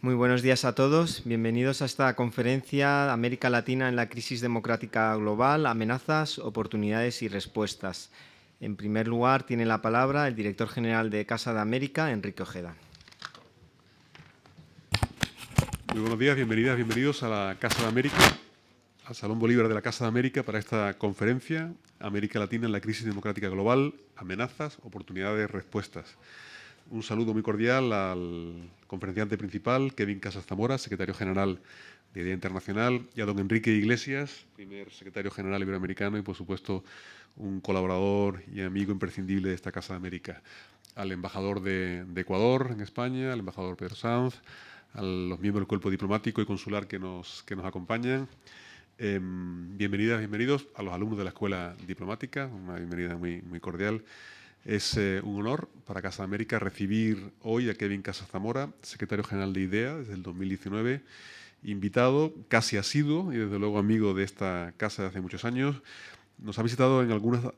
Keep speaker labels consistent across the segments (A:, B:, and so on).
A: Muy buenos días a todos. Bienvenidos a esta conferencia América Latina en la crisis democrática global, amenazas, oportunidades y respuestas. En primer lugar, tiene la palabra el director general de Casa de América, Enrique Ojeda.
B: Muy buenos días, bienvenidos a la Casa de América, al Salón Bolívar de la Casa de América para esta conferencia América Latina en la crisis democrática global, amenazas, oportunidades, respuestas. Un saludo muy cordial al conferenciante principal, Kevin Casas Zamora, secretario general de IDEA Internacional, y a don Enrique Iglesias, primer secretario general iberoamericano y, por supuesto, un colaborador y amigo imprescindible de esta Casa de América. Al embajador de Ecuador en España, al embajador Pedro Sanz, a los miembros del cuerpo diplomático y consular que nos acompañan. Bienvenidos a los alumnos de la Escuela Diplomática, una bienvenida muy cordial. Es un honor para Casa de América recibir hoy a Kevin Casas Zamora, secretario general de IDEA desde el 2019, invitado, casi asiduo y desde luego amigo de esta casa de hace muchos años. Nos ha visitado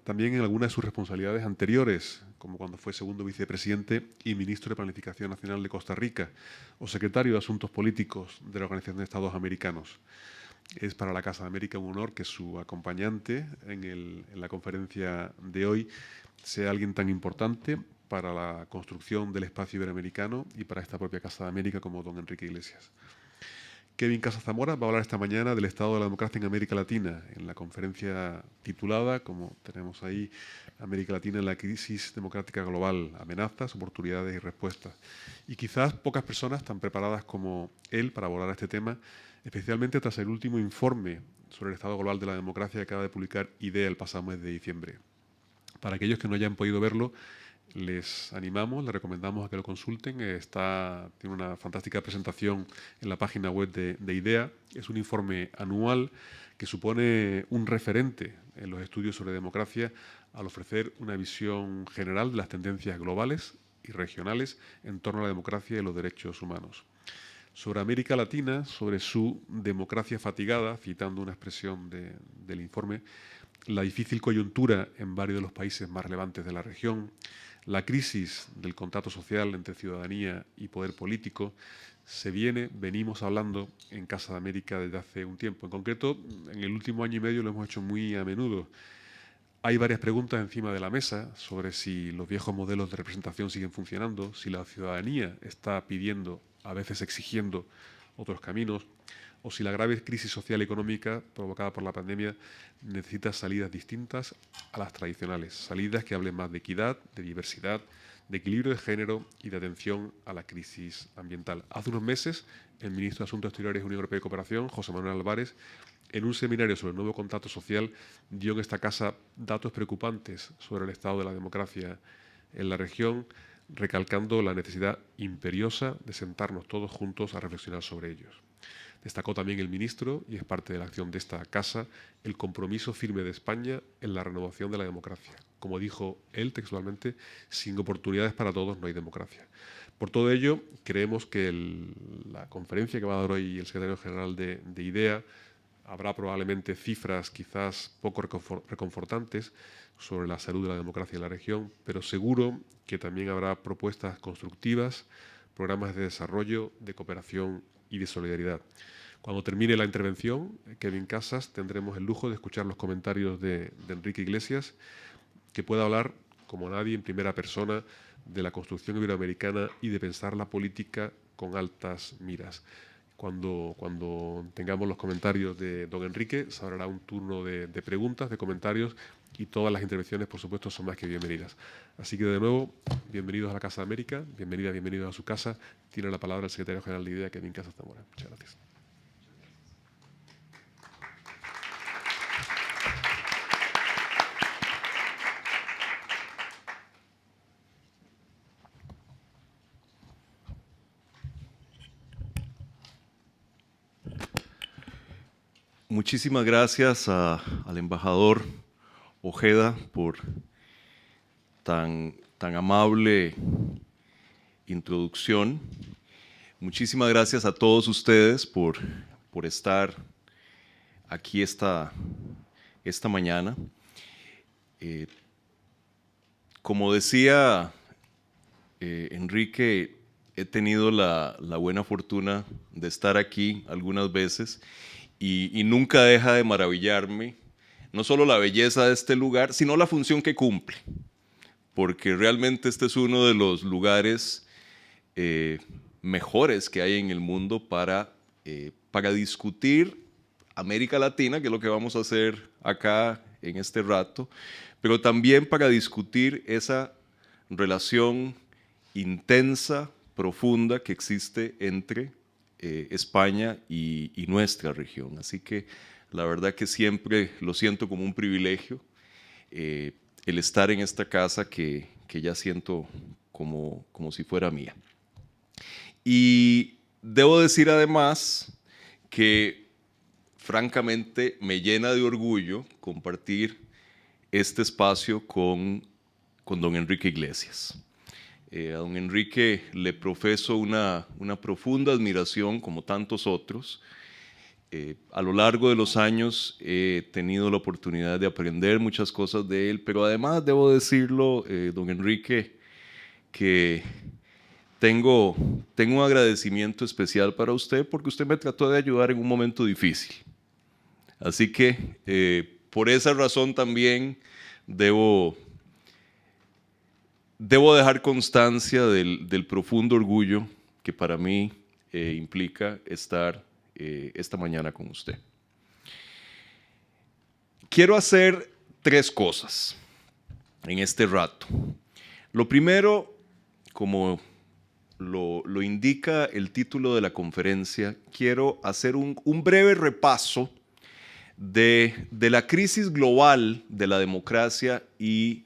B: también en algunas de sus responsabilidades anteriores, como cuando fue segundo vicepresidente y ministro de Planificación Nacional de Costa Rica, o secretario de Asuntos Políticos de la Organización de Estados Americanos. Es para la Casa de América un honor que su acompañante en la conferencia de hoy sea alguien tan importante para la construcción del espacio iberoamericano y para esta propia Casa de América como don Enrique Iglesias. Kevin Casas Zamora va a hablar esta mañana del estado de la democracia en América Latina, en la conferencia titulada, como tenemos ahí, América Latina en la crisis democrática global, amenazas, oportunidades y respuestas. Y quizás pocas personas tan preparadas como él para abordar este tema, especialmente tras el último informe sobre el estado global de la democracia que acaba de publicar IDEA el pasado mes de diciembre. Para aquellos que no hayan podido verlo, les animamos, les recomendamos a que lo consulten. Tiene una fantástica presentación en la página web de IDEA. Es un informe anual que supone un referente en los estudios sobre democracia al ofrecer una visión general de las tendencias globales y regionales en torno a la democracia y los derechos humanos. Sobre América Latina, sobre su democracia fatigada, citando una expresión del informe, la difícil coyuntura en varios de los países más relevantes de la región, la crisis del contrato social entre ciudadanía y poder político, venimos hablando en Casa de América desde hace un tiempo. En concreto, en el último año y medio lo hemos hecho muy a menudo. Hay varias preguntas encima de la mesa sobre si los viejos modelos de representación siguen funcionando, si la ciudadanía está pidiendo, a veces exigiendo, otros caminos, o si la grave crisis social y económica provocada por la pandemia necesita salidas distintas a las tradicionales, salidas que hablen más de equidad, de diversidad, de equilibrio de género y de atención a la crisis ambiental. Hace unos meses, el ministro de Asuntos Exteriores de Unión Europea y Cooperación, José Manuel Álvarez, en un seminario sobre el nuevo contrato social, dio en esta casa datos preocupantes sobre el estado de la democracia en la región, recalcando la necesidad imperiosa de sentarnos todos juntos a reflexionar sobre ellos. Destacó también el ministro, y es parte de la acción de esta casa, el compromiso firme de España en la renovación de la democracia. Como dijo él textualmente, sin oportunidades para todos no hay democracia. Por todo ello, creemos que la conferencia que va a dar hoy el secretario general de IDEA habrá probablemente cifras quizás poco reconfortantes sobre la salud de la democracia en la región, pero seguro que también habrá propuestas constructivas, programas de desarrollo, de cooperación y de solidaridad. Cuando termine la intervención, Kevin Casas, tendremos el lujo de escuchar los comentarios de Enrique Iglesias, que pueda hablar, como nadie, en primera persona, de la construcción iberoamericana y de pensar la política con altas miras. Cuando tengamos los comentarios de don Enrique, se abrirá un turno de preguntas, de comentarios, y todas las intervenciones, por supuesto, son más que bienvenidas. Así que, de nuevo, bienvenidos a la Casa de América, bienvenidos a su casa. Tiene la palabra el secretario general de IDEA, Kevin Casas Zamora. Muchas gracias.
C: Muchísimas gracias al embajador Ojeda por tan amable introducción. Muchísimas gracias a todos ustedes por estar aquí esta mañana. Como decía Enrique, he tenido la buena fortuna de estar aquí algunas veces y nunca deja de maravillarme no solo la belleza de este lugar, sino la función que cumple, porque realmente este es uno de los lugares mejores que hay en el mundo para discutir América Latina, que es lo que vamos a hacer acá en este rato, pero también para discutir esa relación intensa, profunda que existe entre España y nuestra región. Así que la verdad que siempre lo siento como un privilegio el estar en esta casa que ya siento como si fuera mía. Y debo decir además que francamente me llena de orgullo compartir este espacio con don Enrique Iglesias. A don Enrique le profeso una profunda admiración, como tantos otros. A lo largo de los años he tenido la oportunidad de aprender muchas cosas de él, pero además debo decirlo, don Enrique, que tengo un agradecimiento especial para usted porque usted me trató de ayudar en un momento difícil. Así que por esa razón también debo dejar constancia del profundo orgullo que para mí implica estar esta mañana con usted. Quiero hacer 3 cosas en este rato. Lo primero, como lo indica el título de la conferencia, quiero hacer un breve repaso de la crisis global de la democracia y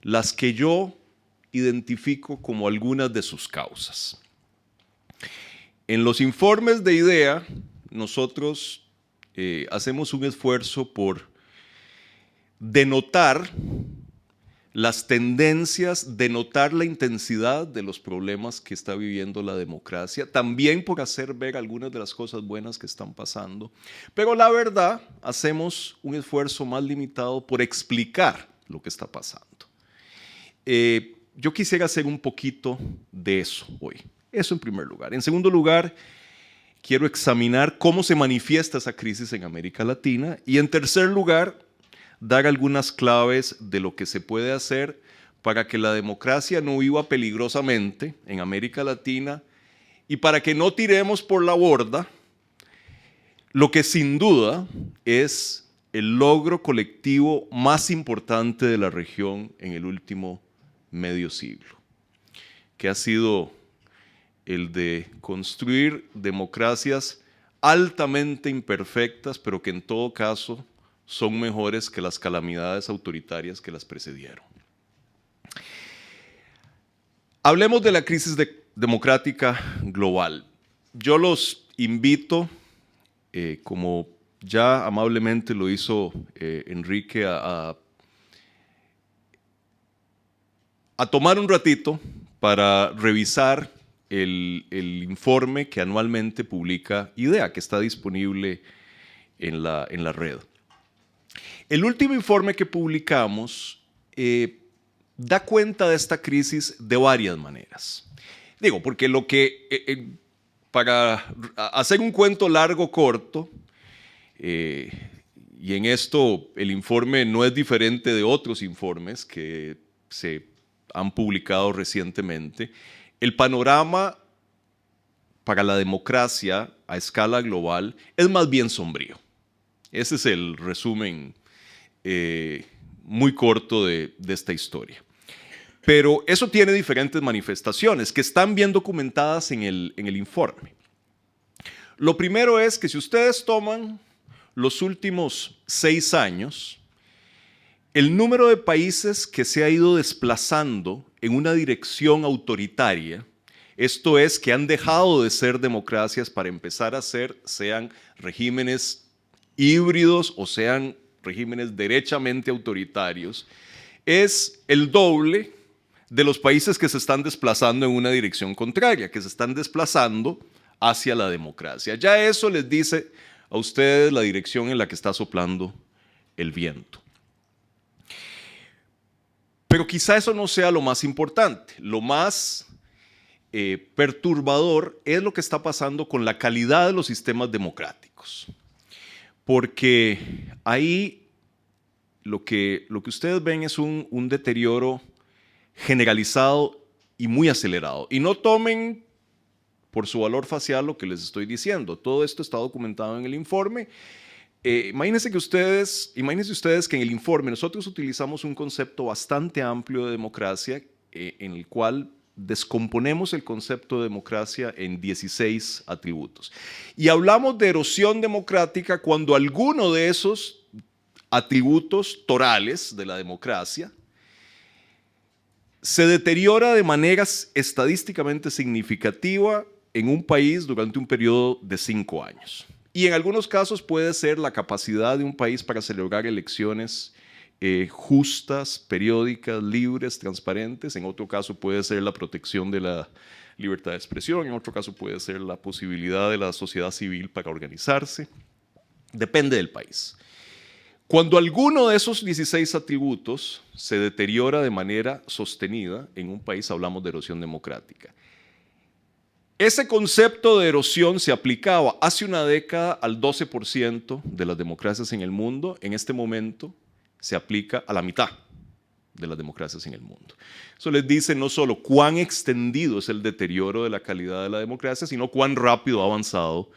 C: las que yo identifico como algunas de sus causas. En los informes de IDEA, nosotros hacemos un esfuerzo por denotar las tendencias, denotar la intensidad de los problemas que está viviendo la democracia, también por hacer ver algunas de las cosas buenas que están pasando, pero la verdad hacemos un esfuerzo más limitado por explicar lo que está pasando. Yo quisiera hacer un poquito de eso hoy, eso en primer lugar. En segundo lugar, quiero examinar cómo se manifiesta esa crisis en América Latina y en tercer lugar, dar algunas claves de lo que se puede hacer para que la democracia no viva peligrosamente en América Latina y para que no tiremos por la borda lo que sin duda es el logro colectivo más importante de la región en el último medio siglo, que ha sido el de construir democracias altamente imperfectas, pero que en todo caso son mejores que las calamidades autoritarias que las precedieron. Hablemos de la crisis democrática global. Yo los invito, como ya amablemente lo hizo Enrique, a tomar un ratito para revisar el informe que anualmente publica IDEA, que está disponible en la red. El último informe que publicamos da cuenta de esta crisis de varias maneras. Digo, porque para hacer un cuento largo corto, y en esto el informe no es diferente de otros informes que se han publicado recientemente, el panorama para la democracia a escala global es más bien sombrío. Ese es el resumen muy corto de esta historia. Pero eso tiene diferentes manifestaciones que están bien documentadas en el informe. Lo primero es que si ustedes toman los últimos 6 años, el número de países que se ha ido desplazando en una dirección autoritaria, esto es, que han dejado de ser democracias para empezar a ser, sean regímenes híbridos o sean regímenes derechamente autoritarios, es el doble de los países que se están desplazando en una dirección contraria, que se están desplazando hacia la democracia. Ya eso les dice a ustedes la dirección en la que está soplando el viento. Pero quizá eso no sea lo más importante. Lo más perturbador es lo que está pasando con la calidad de los sistemas democráticos. Porque ahí lo que ustedes ven es un deterioro generalizado y muy acelerado. Y no tomen por su valor facial lo que les estoy diciendo. Todo esto está documentado en el informe. Imagínense ustedes que en el informe nosotros utilizamos un concepto bastante amplio de democracia en el cual descomponemos el concepto de democracia en 16 atributos. Y hablamos de erosión democrática cuando alguno de esos atributos torales de la democracia se deteriora de manera estadísticamente significativa en un país durante un periodo de 5 años. Y en algunos casos puede ser la capacidad de un país para celebrar elecciones justas, periódicas, libres, transparentes. En otro caso puede ser la protección de la libertad de expresión. En otro caso puede ser la posibilidad de la sociedad civil para organizarse. Depende del país. Cuando alguno de esos 16 atributos se deteriora de manera sostenida en un país, hablamos de erosión democrática. Ese concepto de erosión se aplicaba hace una década al 12% de las democracias en el mundo. En este momento se aplica a la mitad de las democracias en el mundo. Eso les dice no solo cuán extendido es el deterioro de la calidad de la democracia, sino cuán rápido ha avanzado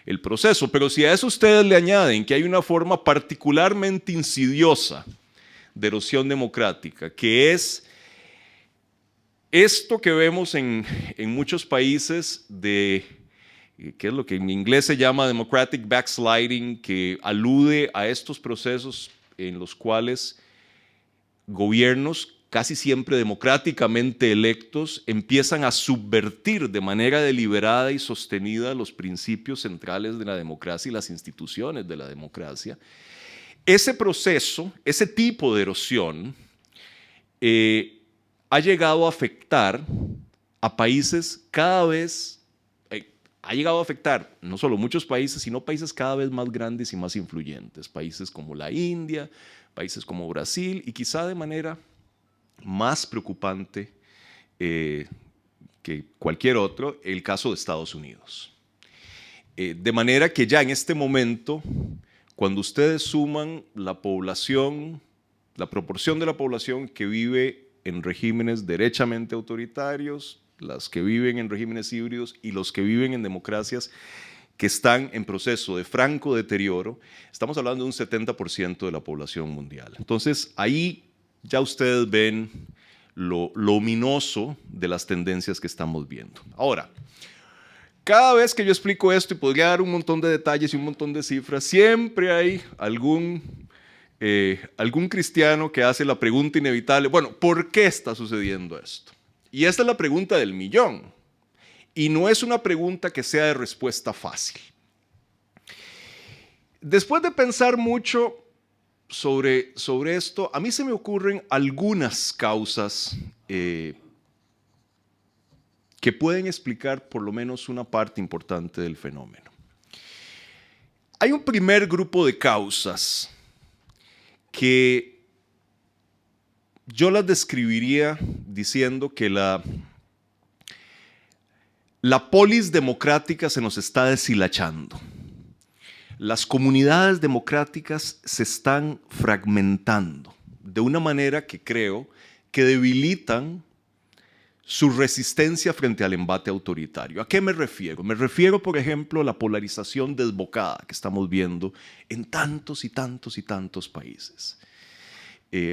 C: el proceso. Pero si a eso ustedes le añaden que hay una forma particularmente insidiosa de erosión democrática, que es esto que vemos en muchos países que es lo que en inglés se llama democratic backsliding, que alude a estos procesos en los cuales gobiernos casi siempre democráticamente electos empiezan a subvertir de manera deliberada y sostenida los principios centrales de la democracia y las instituciones de la democracia. Ese proceso, ese tipo de erosión, ha llegado a afectar a países cada vez, ha llegado a afectar no solo muchos países, sino países cada vez más grandes y más influyentes, países como la India, países como Brasil y quizá de manera más preocupante que cualquier otro, el caso de Estados Unidos. De manera que ya en este momento, cuando ustedes suman la población, la proporción de la población que vive en regímenes derechamente autoritarios, las que viven en regímenes híbridos y los que viven en democracias que están en proceso de franco deterioro, estamos hablando de un 70% de la población mundial. Entonces, ahí ya ustedes ven lo ominoso de las tendencias que estamos viendo. Ahora, cada vez que yo explico esto, y podría dar un montón de detalles y un montón de cifras, siempre hay algún cristiano que hace la pregunta inevitable, bueno, ¿por qué está sucediendo esto? Y esta es la pregunta del millón. Y no es una pregunta que sea de respuesta fácil. Después de pensar mucho sobre esto, a mí se me ocurren algunas causas que pueden explicar por lo menos una parte importante del fenómeno. Hay un primer grupo de causas que yo las describiría diciendo que la polis democrática se nos está deshilachando. Las comunidades democráticas se están fragmentando de una manera que creo que debilitan su resistencia frente al embate autoritario. ¿A qué me refiero? Me refiero, por ejemplo, a la polarización desbocada que estamos viendo en tantos y tantos y tantos países.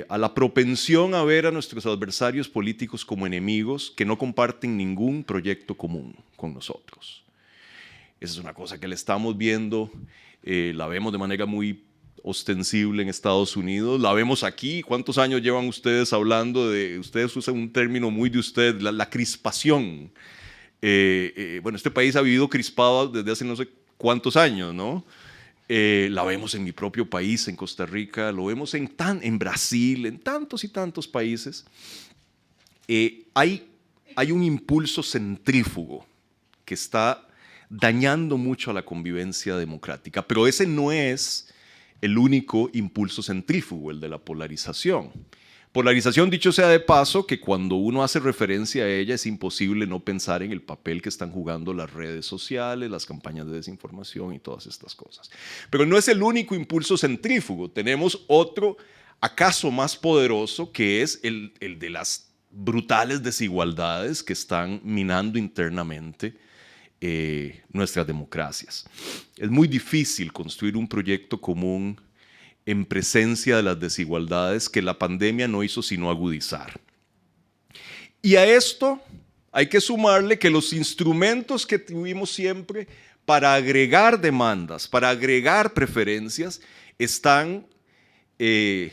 C: A la propensión a ver a nuestros adversarios políticos como enemigos que no comparten ningún proyecto común con nosotros. Esa es una cosa que le estamos viendo, la vemos de manera muy ostensible en Estados Unidos, la vemos aquí. ¿Cuántos años llevan ustedes hablando de, ustedes usan un término muy de usted, la crispación? Bueno, este país ha vivido crispado desde hace no sé cuántos años, ¿no? La vemos en mi propio país, en Costa Rica, lo vemos en Brasil, en tantos y tantos países. Hay un impulso centrífugo que está dañando mucho a la convivencia democrática, pero ese no es el único impulso centrífugo, el de la polarización. Polarización, dicho sea de paso, que cuando uno hace referencia a ella es imposible no pensar en el papel que están jugando las redes sociales, las campañas de desinformación y todas estas cosas. Pero no es el único impulso centrífugo. Tenemos otro, acaso más poderoso, que es el de las brutales desigualdades que están minando internamente nuestras democracias. Es muy difícil construir un proyecto común en presencia de las desigualdades que la pandemia no hizo sino agudizar. Y a esto hay que sumarle que los instrumentos que tuvimos siempre para agregar demandas, para agregar preferencias, están en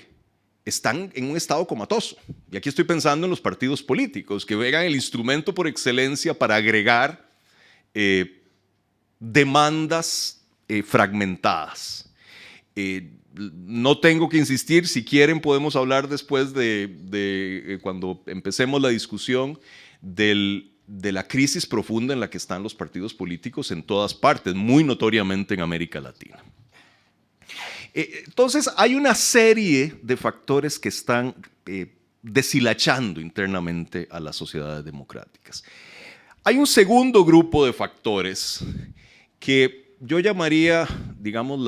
C: un estado comatoso. Y aquí estoy pensando en los partidos políticos, que eran el instrumento por excelencia para agregar demandas fragmentadas. No tengo que insistir, si quieren podemos hablar después de cuando empecemos la discusión de la crisis profunda en la que están los partidos políticos en todas partes, muy notoriamente en América Latina. Entonces hay una serie de factores que están deshilachando internamente a las sociedades democráticas. Hay un segundo grupo de factores que yo llamaría, digamos,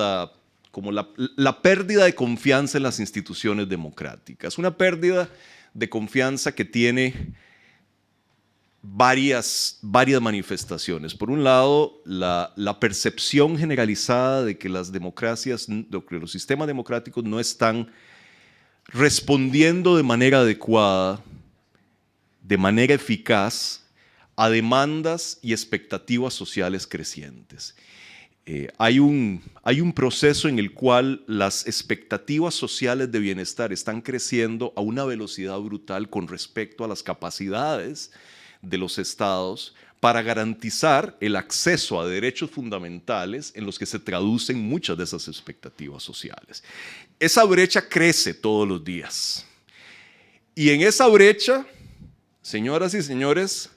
C: como la pérdida de confianza en las instituciones democráticas. Una pérdida de confianza que tiene varias manifestaciones. Por un lado, la percepción generalizada de que las democracias, que los sistemas democráticos no están respondiendo de manera adecuada, de manera eficaz, a demandas y expectativas sociales crecientes. Hay un proceso en el cual las expectativas sociales de bienestar están creciendo a una velocidad brutal con respecto a las capacidades de los estados para garantizar el acceso a derechos fundamentales en los que se traducen muchas de esas expectativas sociales. Esa brecha crece todos los días. Y en esa brecha, señoras y señores,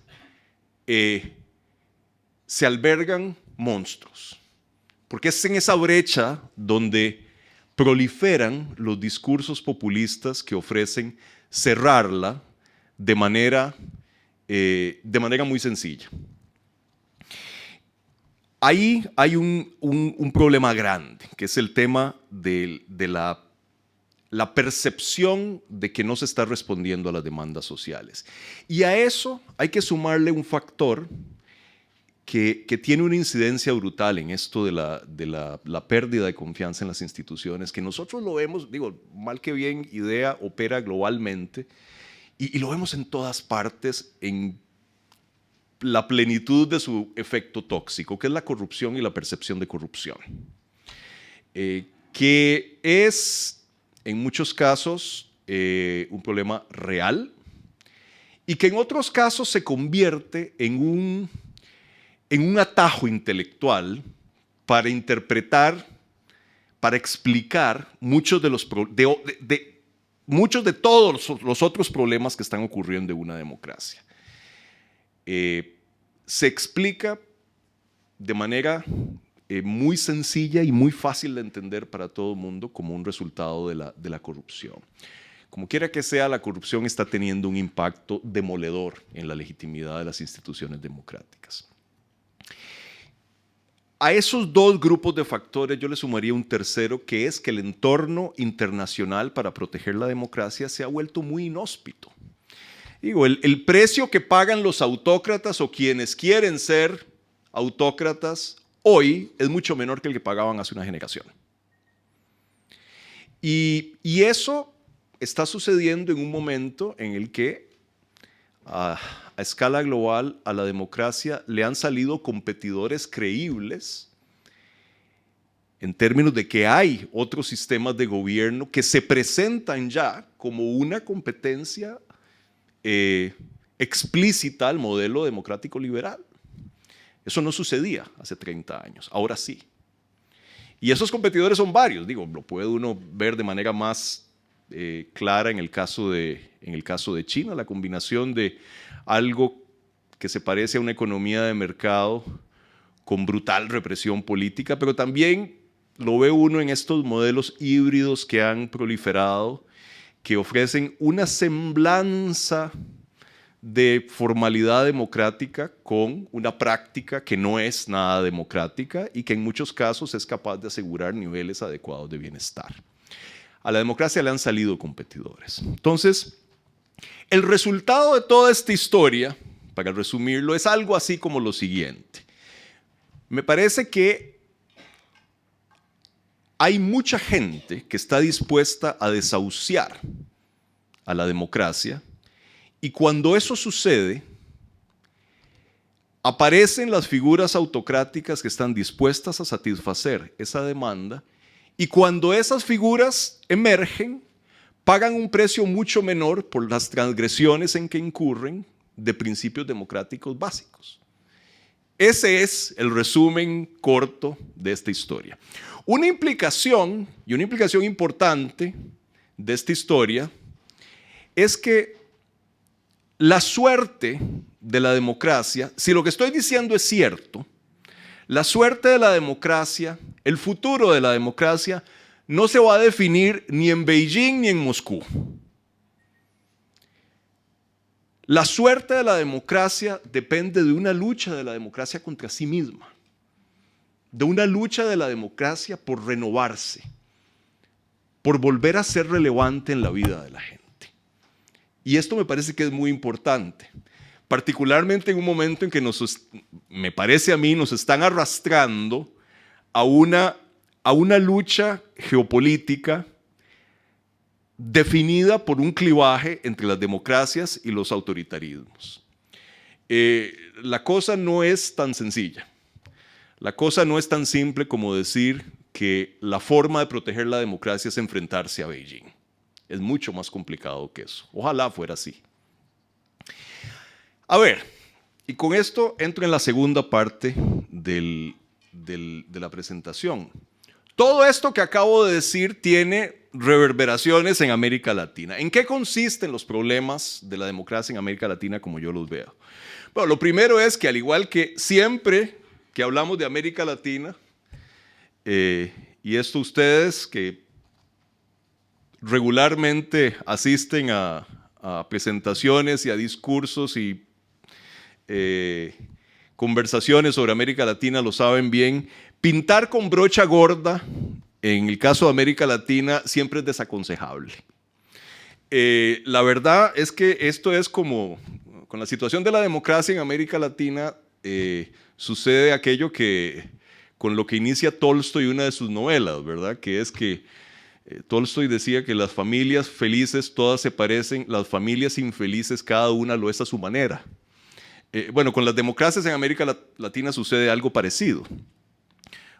C: se albergan monstruos. Porque es en esa brecha donde proliferan los discursos populistas que ofrecen cerrarla de manera muy sencilla. Ahí hay un problema grande, que es el tema de la percepción de que no se está respondiendo a las demandas sociales. Y a eso hay que sumarle un factor que tiene una incidencia brutal en esto de la pérdida de confianza en las instituciones, que nosotros lo vemos, digo, mal que bien, IDEA opera globalmente y lo vemos en todas partes en la plenitud de su efecto tóxico, que es la corrupción y la percepción de corrupción, que es en muchos casos un problema real y que en otros casos se convierte en un atajo intelectual para interpretar, para explicar muchos de todos los otros problemas que están ocurriendo en una democracia. Se explica de manera muy sencilla y muy fácil de entender para todo el mundo como un resultado de la corrupción. Como quiera que sea, la corrupción está teniendo un impacto demoledor en la legitimidad de las instituciones democráticas. A esos dos grupos de factores yo le sumaría un tercero, que es que el entorno internacional para proteger la democracia se ha vuelto muy inhóspito. Digo, el precio que pagan los autócratas o quienes quieren ser autócratas hoy es mucho menor que el que pagaban hace una generación. Y eso está sucediendo en un momento en el que a escala global a la democracia le han salido competidores creíbles en términos de que hay otros sistemas de gobierno que se presentan ya como una competencia explícita al modelo democrático liberal. Eso no sucedía hace 30 años, ahora sí. Y esos competidores son varios, digo, lo puede uno ver de manera más clara en el caso de China, la combinación de algo que se parece a una economía de mercado con brutal represión política, pero también lo ve uno en estos modelos híbridos que han proliferado que ofrecen una semblanza de formalidad democrática con una práctica que no es nada democrática y que en muchos casos es capaz de asegurar niveles adecuados de bienestar. A la democracia le han salido competidores. Entonces, el resultado de toda esta historia, para resumirlo, es algo así como lo siguiente. Me parece que hay mucha gente que está dispuesta a desahuciar a la democracia y cuando eso sucede, aparecen las figuras autocráticas que están dispuestas a satisfacer esa demanda y cuando esas figuras emergen, pagan un precio mucho menor por las transgresiones en que incurren de principios democráticos básicos. Ese es el resumen corto de esta historia. Una implicación, y una implicación importante de esta historia, es que la suerte de la democracia, si lo que estoy diciendo es cierto, la suerte de la democracia, el futuro de la democracia, no se va a definir ni en Beijing ni en Moscú. La suerte de la democracia depende de una lucha de la democracia contra sí misma, de una lucha de la democracia por renovarse, por volver a ser relevante en la vida de la gente. Y esto me parece que es muy importante, particularmente en un momento en que me parece a mí, nos están arrastrando a una lucha geopolítica definida por un clivaje entre las democracias y los autoritarismos. La cosa no es tan sencilla. La cosa no es tan simple como decir que la forma de proteger la democracia es enfrentarse a Beijing. Es mucho más complicado que eso. Ojalá fuera así. A ver, y con esto entro en la segunda parte de la presentación. Todo esto que acabo de decir tiene reverberaciones en América Latina. ¿En qué consisten los problemas de la democracia en América Latina como yo los veo? Bueno, lo primero es que al igual que siempre que hablamos de América Latina, y esto ustedes que regularmente asisten a presentaciones y a discursos y conversaciones sobre América Latina lo saben bien, pintar con brocha gorda en el caso de América Latina siempre es desaconsejable. La verdad es que esto es como con la situación de la democracia en América Latina, sucede aquello que con lo que inicia Tolstoy una de sus novelas, ¿verdad? Que es que Tolstoy decía que las familias felices todas se parecen, las familias infelices cada una lo es a su manera. Bueno, con las democracias en América Latina sucede algo parecido,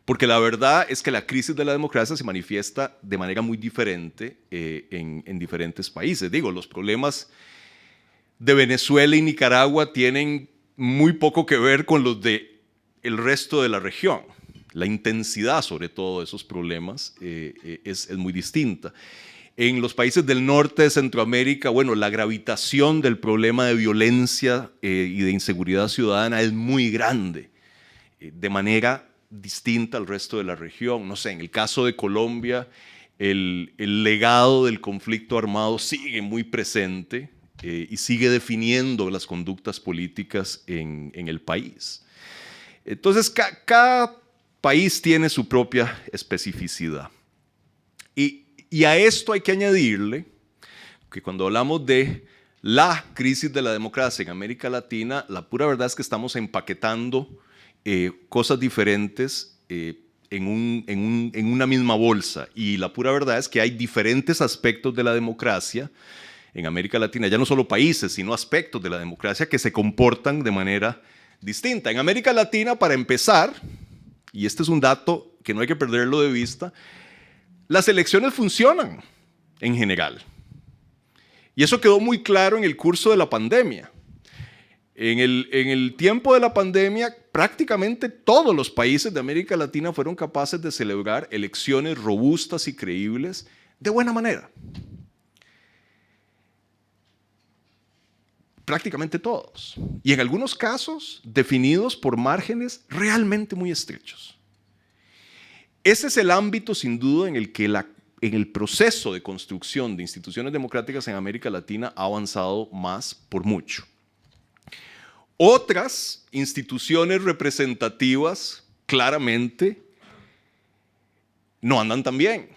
C: porque la verdad es que la crisis de la democracia se manifiesta de manera muy diferente en diferentes países. Digo, los problemas de Venezuela y Nicaragua tienen muy poco que ver con los del resto de la región. La intensidad, sobre todo, de esos problemas es muy distinta. En los países del norte de Centroamérica, bueno, la gravitación del problema de violencia y de inseguridad ciudadana es muy grande, de manera distinta al resto de la región. No sé, en el caso de Colombia, el legado del conflicto armado sigue muy presente y sigue definiendo las conductas políticas en el país. Entonces, cada país tiene su propia especificidad. Y a esto hay que añadirle que cuando hablamos de la crisis de la democracia en América Latina, la pura verdad es que estamos empaquetando cosas diferentes en una misma bolsa. Y la pura verdad es que hay diferentes aspectos de la democracia en América Latina, ya no solo países, sino aspectos de la democracia que se comportan de manera distinta. En América Latina, para empezar, y este es un dato que no hay que perderlo de vista, las elecciones funcionan en general. Y eso quedó muy claro en el curso de la pandemia. En el tiempo de la pandemia, prácticamente todos los países de América Latina fueron capaces de celebrar elecciones robustas y creíbles de buena manera. Prácticamente todos. Y en algunos casos definidos por márgenes realmente muy estrechos. Ese es el ámbito, sin duda, en el que la el proceso de construcción de instituciones democráticas en América Latina ha avanzado más por mucho. Otras instituciones representativas claramente no andan tan bien.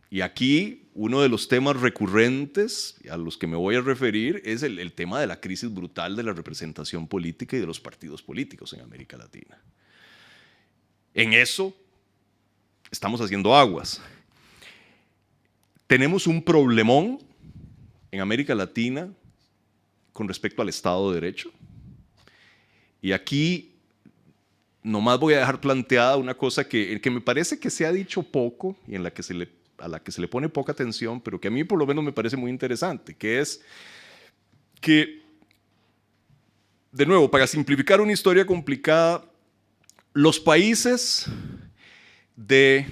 C: Y aquí uno de los temas recurrentes a los que me voy a referir es el tema de la crisis brutal de la representación política y de los partidos políticos en América Latina. En eso estamos haciendo aguas. Tenemos un problemón en América Latina con respecto al Estado de Derecho. Y aquí nomás voy a dejar planteada una cosa que me parece que se ha dicho poco y a la que se le pone poca atención, pero que a mí por lo menos me parece muy interesante, que es que, de nuevo, para simplificar una historia complicada, los países del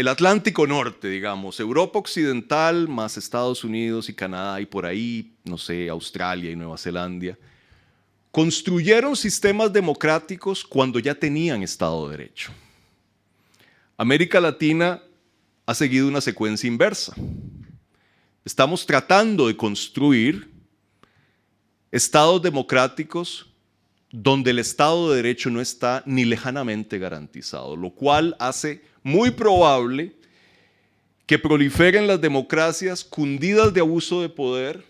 C: Atlántico Norte, digamos, Europa Occidental más Estados Unidos y Canadá y por ahí, no sé, Australia y Nueva Zelanda, construyeron sistemas democráticos cuando ya tenían Estado de Derecho. América Latina ha seguido una secuencia inversa. Estamos tratando de construir estados democráticos donde el Estado de Derecho no está ni lejanamente garantizado, lo cual hace muy probable que proliferen las democracias cundidas de abuso de poder,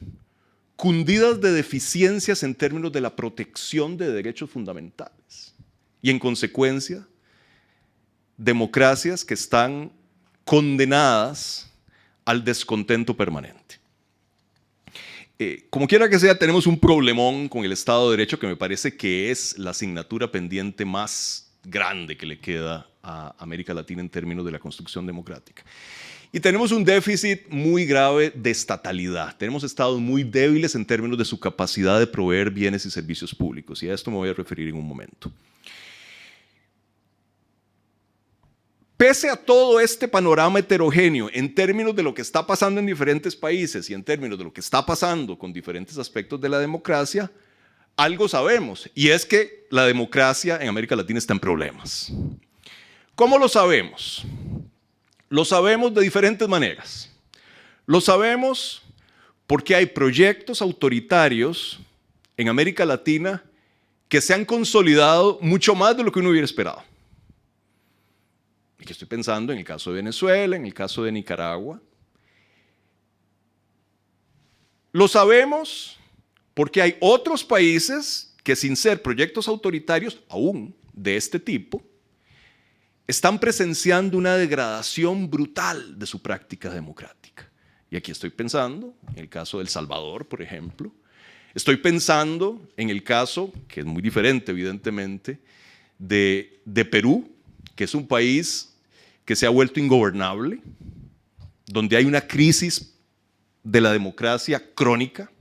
C: cundidas de deficiencias en términos de la protección de derechos fundamentales y, en consecuencia, democracias que están condenadas al descontento permanente. Como quiera que sea, tenemos un problemón con el Estado de Derecho que me parece que es la asignatura pendiente más grande que le queda a América Latina en términos de la construcción democrática. Y tenemos un déficit muy grave de estatalidad. Tenemos estados muy débiles en términos de su capacidad de proveer bienes y servicios públicos, y a esto me voy a referir en un momento. Pese a todo este panorama heterogéneo en términos de lo que está pasando en diferentes países y en términos de lo que está pasando con diferentes aspectos de la democracia, algo sabemos, y es que la democracia en América Latina está en problemas. ¿Cómo lo sabemos? Lo sabemos de diferentes maneras. Lo sabemos porque hay proyectos autoritarios en América Latina que se han consolidado mucho más de lo que uno hubiera esperado. Y que estoy pensando en el caso de Venezuela, en el caso de Nicaragua. Lo sabemos porque hay otros países que, sin ser proyectos autoritarios aún de este tipo, están presenciando una degradación brutal de su práctica democrática. Y aquí estoy pensando en el caso de El Salvador, por ejemplo. Estoy pensando en el caso, que es muy diferente evidentemente, de Perú, que es un país que se ha vuelto ingobernable, donde hay una crisis de la democracia crónica.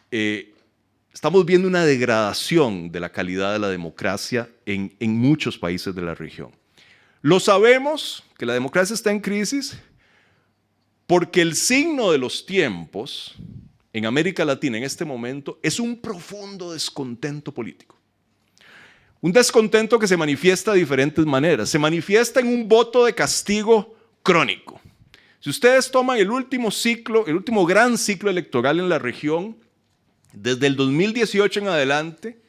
C: Estamos viendo una degradación de la calidad de la democracia en muchos países de la región. Lo sabemos que la democracia está en crisis porque el signo de los tiempos en América Latina en este momento es un profundo descontento político. Un descontento que se manifiesta de diferentes maneras. Se manifiesta en un voto de castigo crónico. Si ustedes toman el último gran ciclo electoral en la región, desde el 2018 en adelante,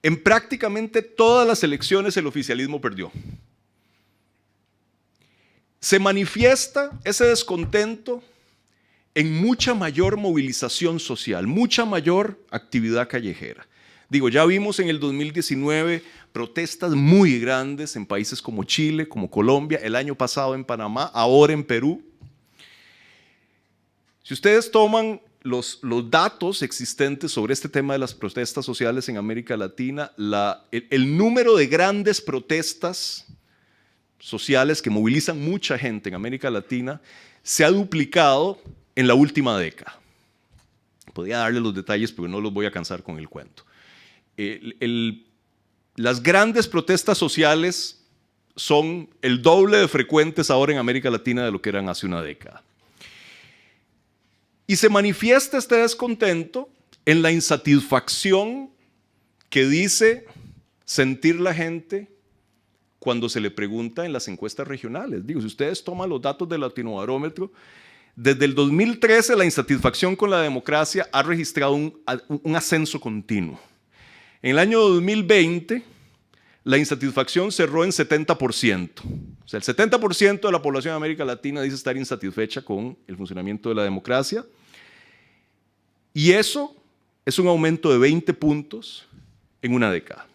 C: en prácticamente todas las elecciones el oficialismo perdió. Se manifiesta ese descontento en mucha mayor movilización social, mucha mayor actividad callejera. Digo, ya vimos en el 2019 protestas muy grandes en países como Chile, como Colombia, el año pasado en Panamá, ahora en Perú. Si ustedes toman los datos existentes sobre este tema de las protestas sociales en América Latina, el número de grandes protestas sociales que movilizan mucha gente en América Latina se ha duplicado en la última década. Podría darles los detalles, pero no los voy a cansar con el cuento. Las grandes protestas sociales son el doble de frecuentes ahora en América Latina de lo que eran hace una década. Y se manifiesta este descontento en la insatisfacción que dice sentir la gente cuando se le pregunta en las encuestas regionales. Digo, si ustedes toman los datos del Latinobarómetro, desde el 2013 la insatisfacción con la democracia ha registrado un ascenso continuo. En el año 2020, la insatisfacción cerró en 70%. O sea, el 70% de la población de América Latina dice estar insatisfecha con el funcionamiento de la democracia. Y eso es un aumento de 20 puntos en una década.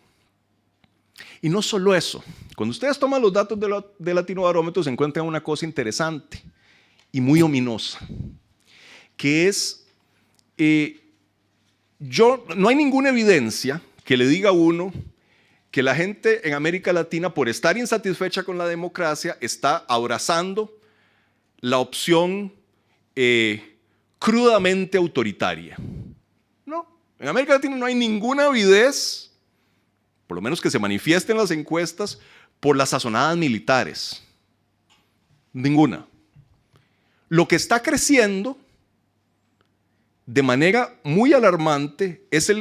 C: Y no solo eso. Cuando ustedes toman los datos del Latinobarómetro, se encuentran una cosa interesante y muy ominosa, que es, no hay ninguna evidencia que le diga a uno que la gente en América Latina, por estar insatisfecha con la democracia, está abrazando la opción crudamente autoritaria. No, en América Latina no hay ninguna avidez, por lo menos que se manifieste en las encuestas, por las sazonadas militares. Ninguna. Lo que está creciendo de manera muy alarmante es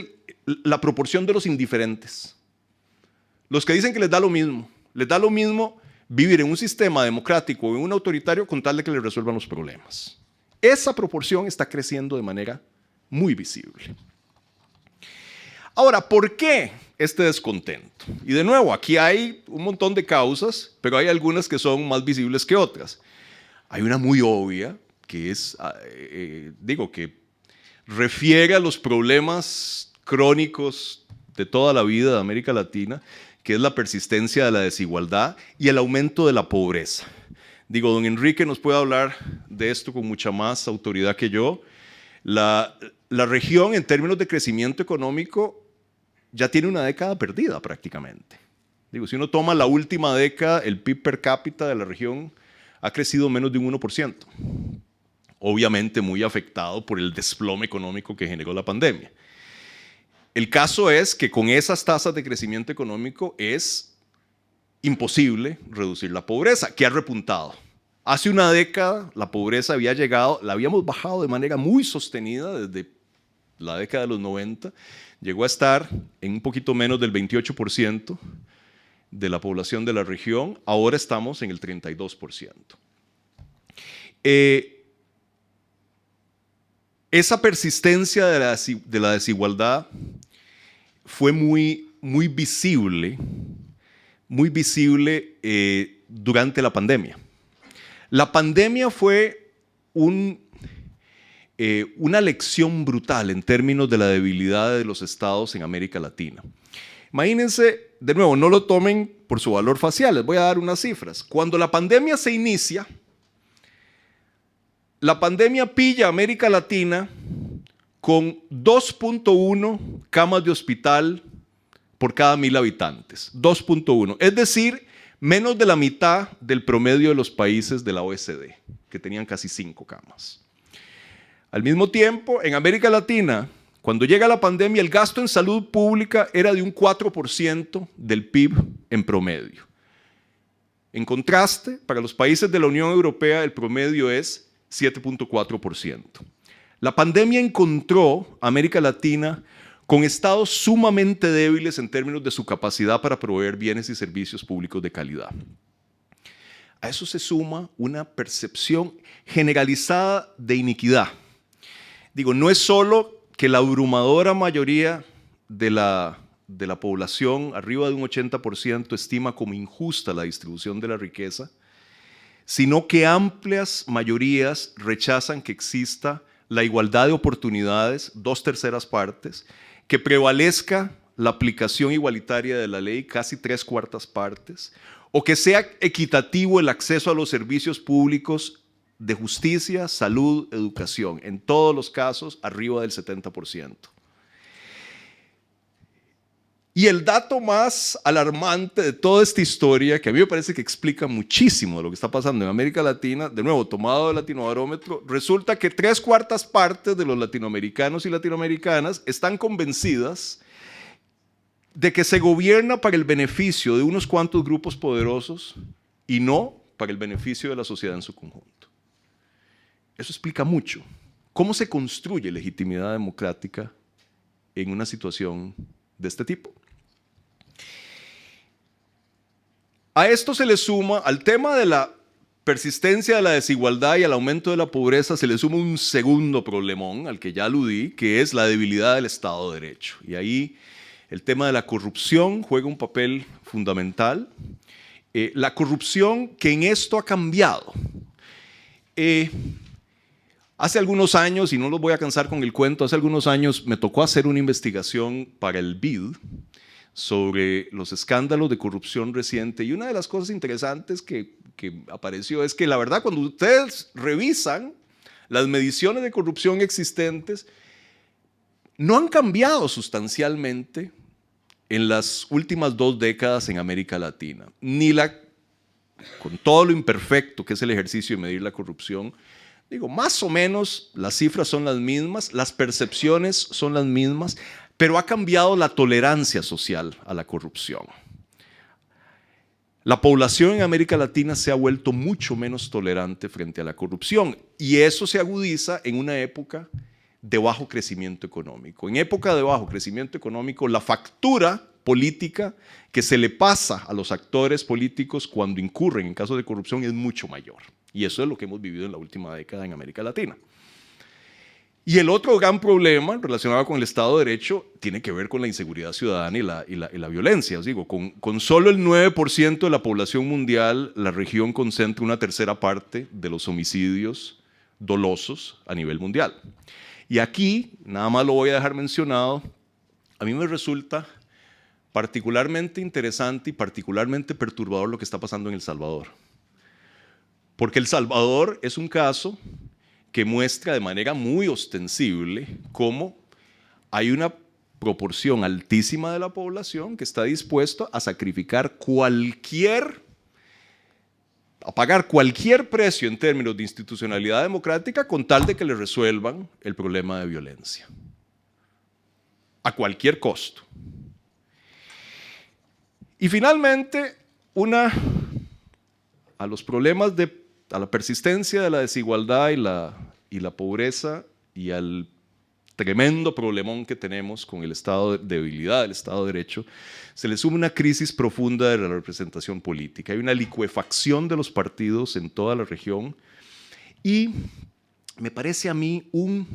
C: la proporción de los indiferentes. Los que dicen que les da lo mismo vivir en un sistema democrático o en un autoritario con tal de que les resuelvan los problemas. Esa proporción está creciendo de manera muy visible. Ahora, ¿por qué este descontento? Y de nuevo, aquí hay un montón de causas, pero hay algunas que son más visibles que otras. Hay una muy obvia, que es, que refiere a los problemas crónicos de toda la vida de América Latina, que es la persistencia de la desigualdad y el aumento de la pobreza. Don Enrique nos puede hablar de esto con mucha más autoridad que yo. La región, en términos de crecimiento económico, ya tiene una década perdida prácticamente. Si uno toma la última década, el PIB per cápita de la región ha crecido menos de un 1%. Obviamente muy afectado por el desplome económico que generó la pandemia. El caso es que con esas tasas de crecimiento económico es imposible reducir la pobreza, que ha repuntado. Hace una década la pobreza había llegado, la habíamos bajado de manera muy sostenida desde la década de los 90, llegó a estar en un poquito menos del 28% de la población de la región, ahora estamos en el 32%. Esa persistencia de la desigualdad fue muy visible durante la pandemia. La pandemia fue una lección brutal en términos de la debilidad de los estados en América Latina. Imagínense, de nuevo, no lo tomen por su valor facial, les voy a dar unas cifras. Cuando la pandemia se inicia, la pandemia pilla a América Latina con 2.1 camas de hospital por cada 1,000 habitantes. 2.1, es decir, menos de la mitad del promedio de los países de la OECD, que tenían casi 5 camas. Al mismo tiempo, en América Latina, cuando llega la pandemia, el gasto en salud pública era de un 4% del PIB en promedio. En contraste, para los países de la Unión Europea, el promedio es 7.4%. La pandemia encontró a América Latina con estados sumamente débiles en términos de su capacidad para proveer bienes y servicios públicos de calidad. A eso se suma una percepción generalizada de iniquidad. No es solo que la abrumadora mayoría de la población, arriba de un 80%, estima como injusta la distribución de la riqueza, sino que amplias mayorías rechazan que exista la igualdad de oportunidades, 2/3 partes, que prevalezca la aplicación igualitaria de la ley, casi 3/4 partes, o que sea equitativo el acceso a los servicios públicos de justicia, salud, educación, en todos los casos arriba del 70%. Y el dato más alarmante de toda esta historia, que a mí me parece que explica muchísimo de lo que está pasando en América Latina, de nuevo tomado del Latinobarómetro, resulta que 3/4 partes de los latinoamericanos y latinoamericanas están convencidas de que se gobierna para el beneficio de unos cuantos grupos poderosos y no para el beneficio de la sociedad en su conjunto. Eso explica mucho. ¿Cómo se construye legitimidad democrática en una situación de este tipo? A esto se le suma, al tema de la persistencia de la desigualdad y al aumento de la pobreza, se le suma un segundo problemón al que ya aludí, que es la debilidad del Estado de Derecho. Y ahí el tema de la corrupción juega un papel fundamental. La corrupción que en esto ha cambiado. Hace algunos años, y no los voy a cansar con el cuento, hace algunos años me tocó hacer una investigación para el BID sobre los escándalos de corrupción reciente, y una de las cosas interesantes que apareció es que la verdad, cuando ustedes revisan las mediciones de corrupción existentes, no han cambiado sustancialmente en las últimas 2 décadas en América Latina, con todo lo imperfecto que es el ejercicio de medir la corrupción. Digo, más o menos las cifras son las mismas, las percepciones son las mismas, pero ha cambiado la tolerancia social a la corrupción. La población en América Latina se ha vuelto mucho menos tolerante frente a la corrupción, y eso se agudiza en una época de bajo crecimiento económico. En época de bajo crecimiento económico, la factura política que se le pasa a los actores políticos cuando incurren en casos de corrupción es mucho mayor. Y eso es lo que hemos vivido en la última década en América Latina. Y el otro gran problema relacionado con el Estado de Derecho tiene que ver con la inseguridad ciudadana y la violencia. Os digo, con solo el 9% de la población mundial, la región concentra una tercera parte de los homicidios dolosos a nivel mundial. Y aquí, nada más lo voy a dejar mencionado, a mí me resulta particularmente interesante y particularmente perturbador lo que está pasando en El Salvador. Porque El Salvador es un caso que muestra de manera muy ostensible cómo hay una proporción altísima de la población que está dispuesto a sacrificar a pagar cualquier precio en términos de institucionalidad democrática con tal de que le resuelvan el problema de violencia. A cualquier costo. Y finalmente, a los problemas a la persistencia de la desigualdad y la pobreza y al tremendo problemón que tenemos con el estado de debilidad del Estado de Derecho, se le suma una crisis profunda de la representación política. Hay una licuefacción de los partidos en toda la región y me parece a mí un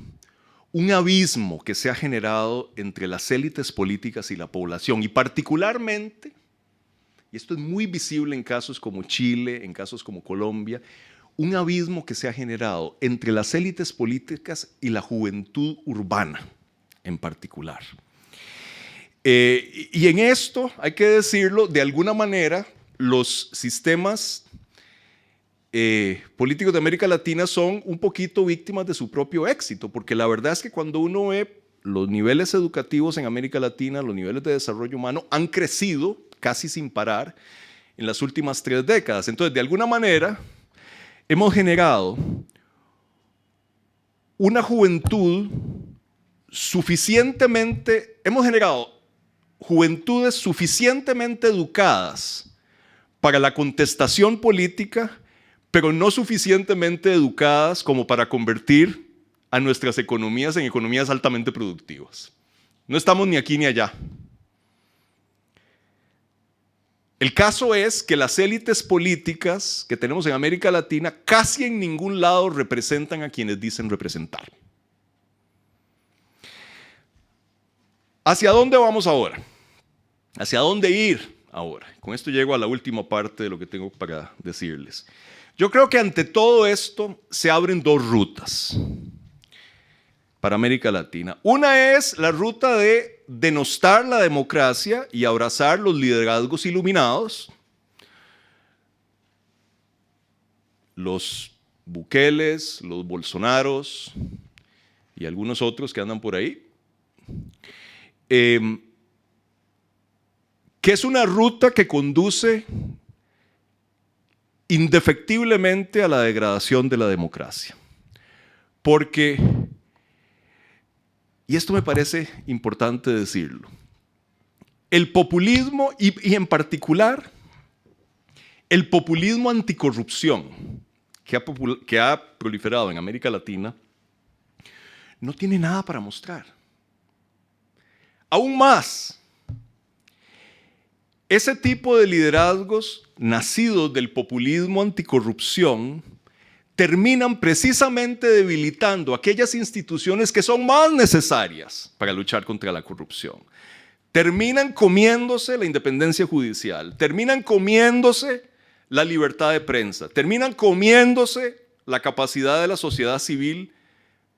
C: abismo que se ha generado entre las élites políticas y la población, y particularmente, y esto es muy visible en casos como Chile, en casos como Colombia, un abismo que se ha generado entre las élites políticas y la juventud urbana en particular. Y en esto, hay que decirlo, de alguna manera, los sistemas políticos de América Latina son un poquito víctimas de su propio éxito, porque la verdad es que cuando uno ve los niveles educativos en América Latina, los niveles de desarrollo humano han crecido casi sin parar en las últimas 3 décadas. Entonces, de alguna manera, hemos generado una juventud juventudes suficientemente educadas para la contestación política, pero no suficientemente educadas como para convertir a nuestras economías en economías altamente productivas. No estamos ni aquí ni allá. El caso es que las élites políticas que tenemos en América Latina casi en ningún lado representan a quienes dicen representar. ¿Hacia dónde vamos ahora? ¿Hacia dónde ir ahora? Con esto llego a la última parte de lo que tengo para decirles. Yo creo que ante todo esto se abren 2 rutas para América Latina. Una es la ruta de denostar la democracia y abrazar los liderazgos iluminados, los Bukeles, los Bolsonaros y algunos otros que andan por ahí, que es una ruta que conduce indefectiblemente a la degradación de la democracia. Porque, y esto me parece importante decirlo, el populismo, y en particular el populismo anticorrupción que ha proliferado en América Latina, no tiene nada para mostrar. Aún más, Ese tipo de liderazgos nacidos del populismo anticorrupción terminan precisamente debilitando aquellas instituciones que son más necesarias para luchar contra la corrupción. Terminan comiéndose la independencia judicial, terminan comiéndose la libertad de prensa, terminan comiéndose la capacidad de la sociedad civil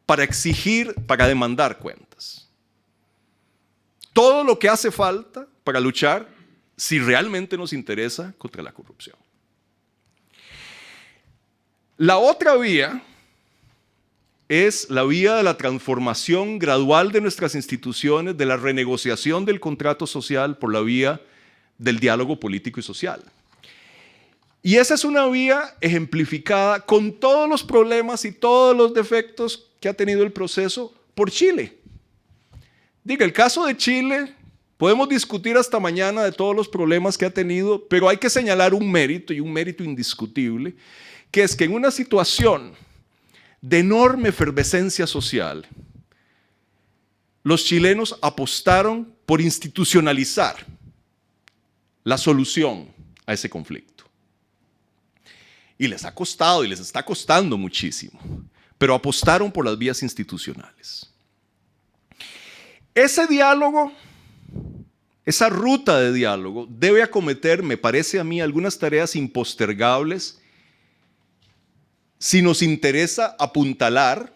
C: para exigir, para demandar cuentas. Todo lo que hace falta para luchar si realmente nos interesa contra la corrupción. La otra vía es la vía de la transformación gradual de nuestras instituciones, de la renegociación del contrato social por la vía del diálogo político y social. Y esa es una vía ejemplificada con todos los problemas y todos los defectos que ha tenido el proceso por Chile. Diga, el caso de Chile, podemos discutir hasta mañana de todos los problemas que ha tenido, pero hay que señalar un mérito, y un mérito indiscutible, que es que en una situación de enorme efervescencia social, los chilenos apostaron por institucionalizar la solución a ese conflicto. Y les ha costado y les está costando muchísimo, pero apostaron por las vías institucionales. Ese diálogo, esa ruta de diálogo debe acometer, me parece a mí, algunas tareas impostergables si nos interesa apuntalar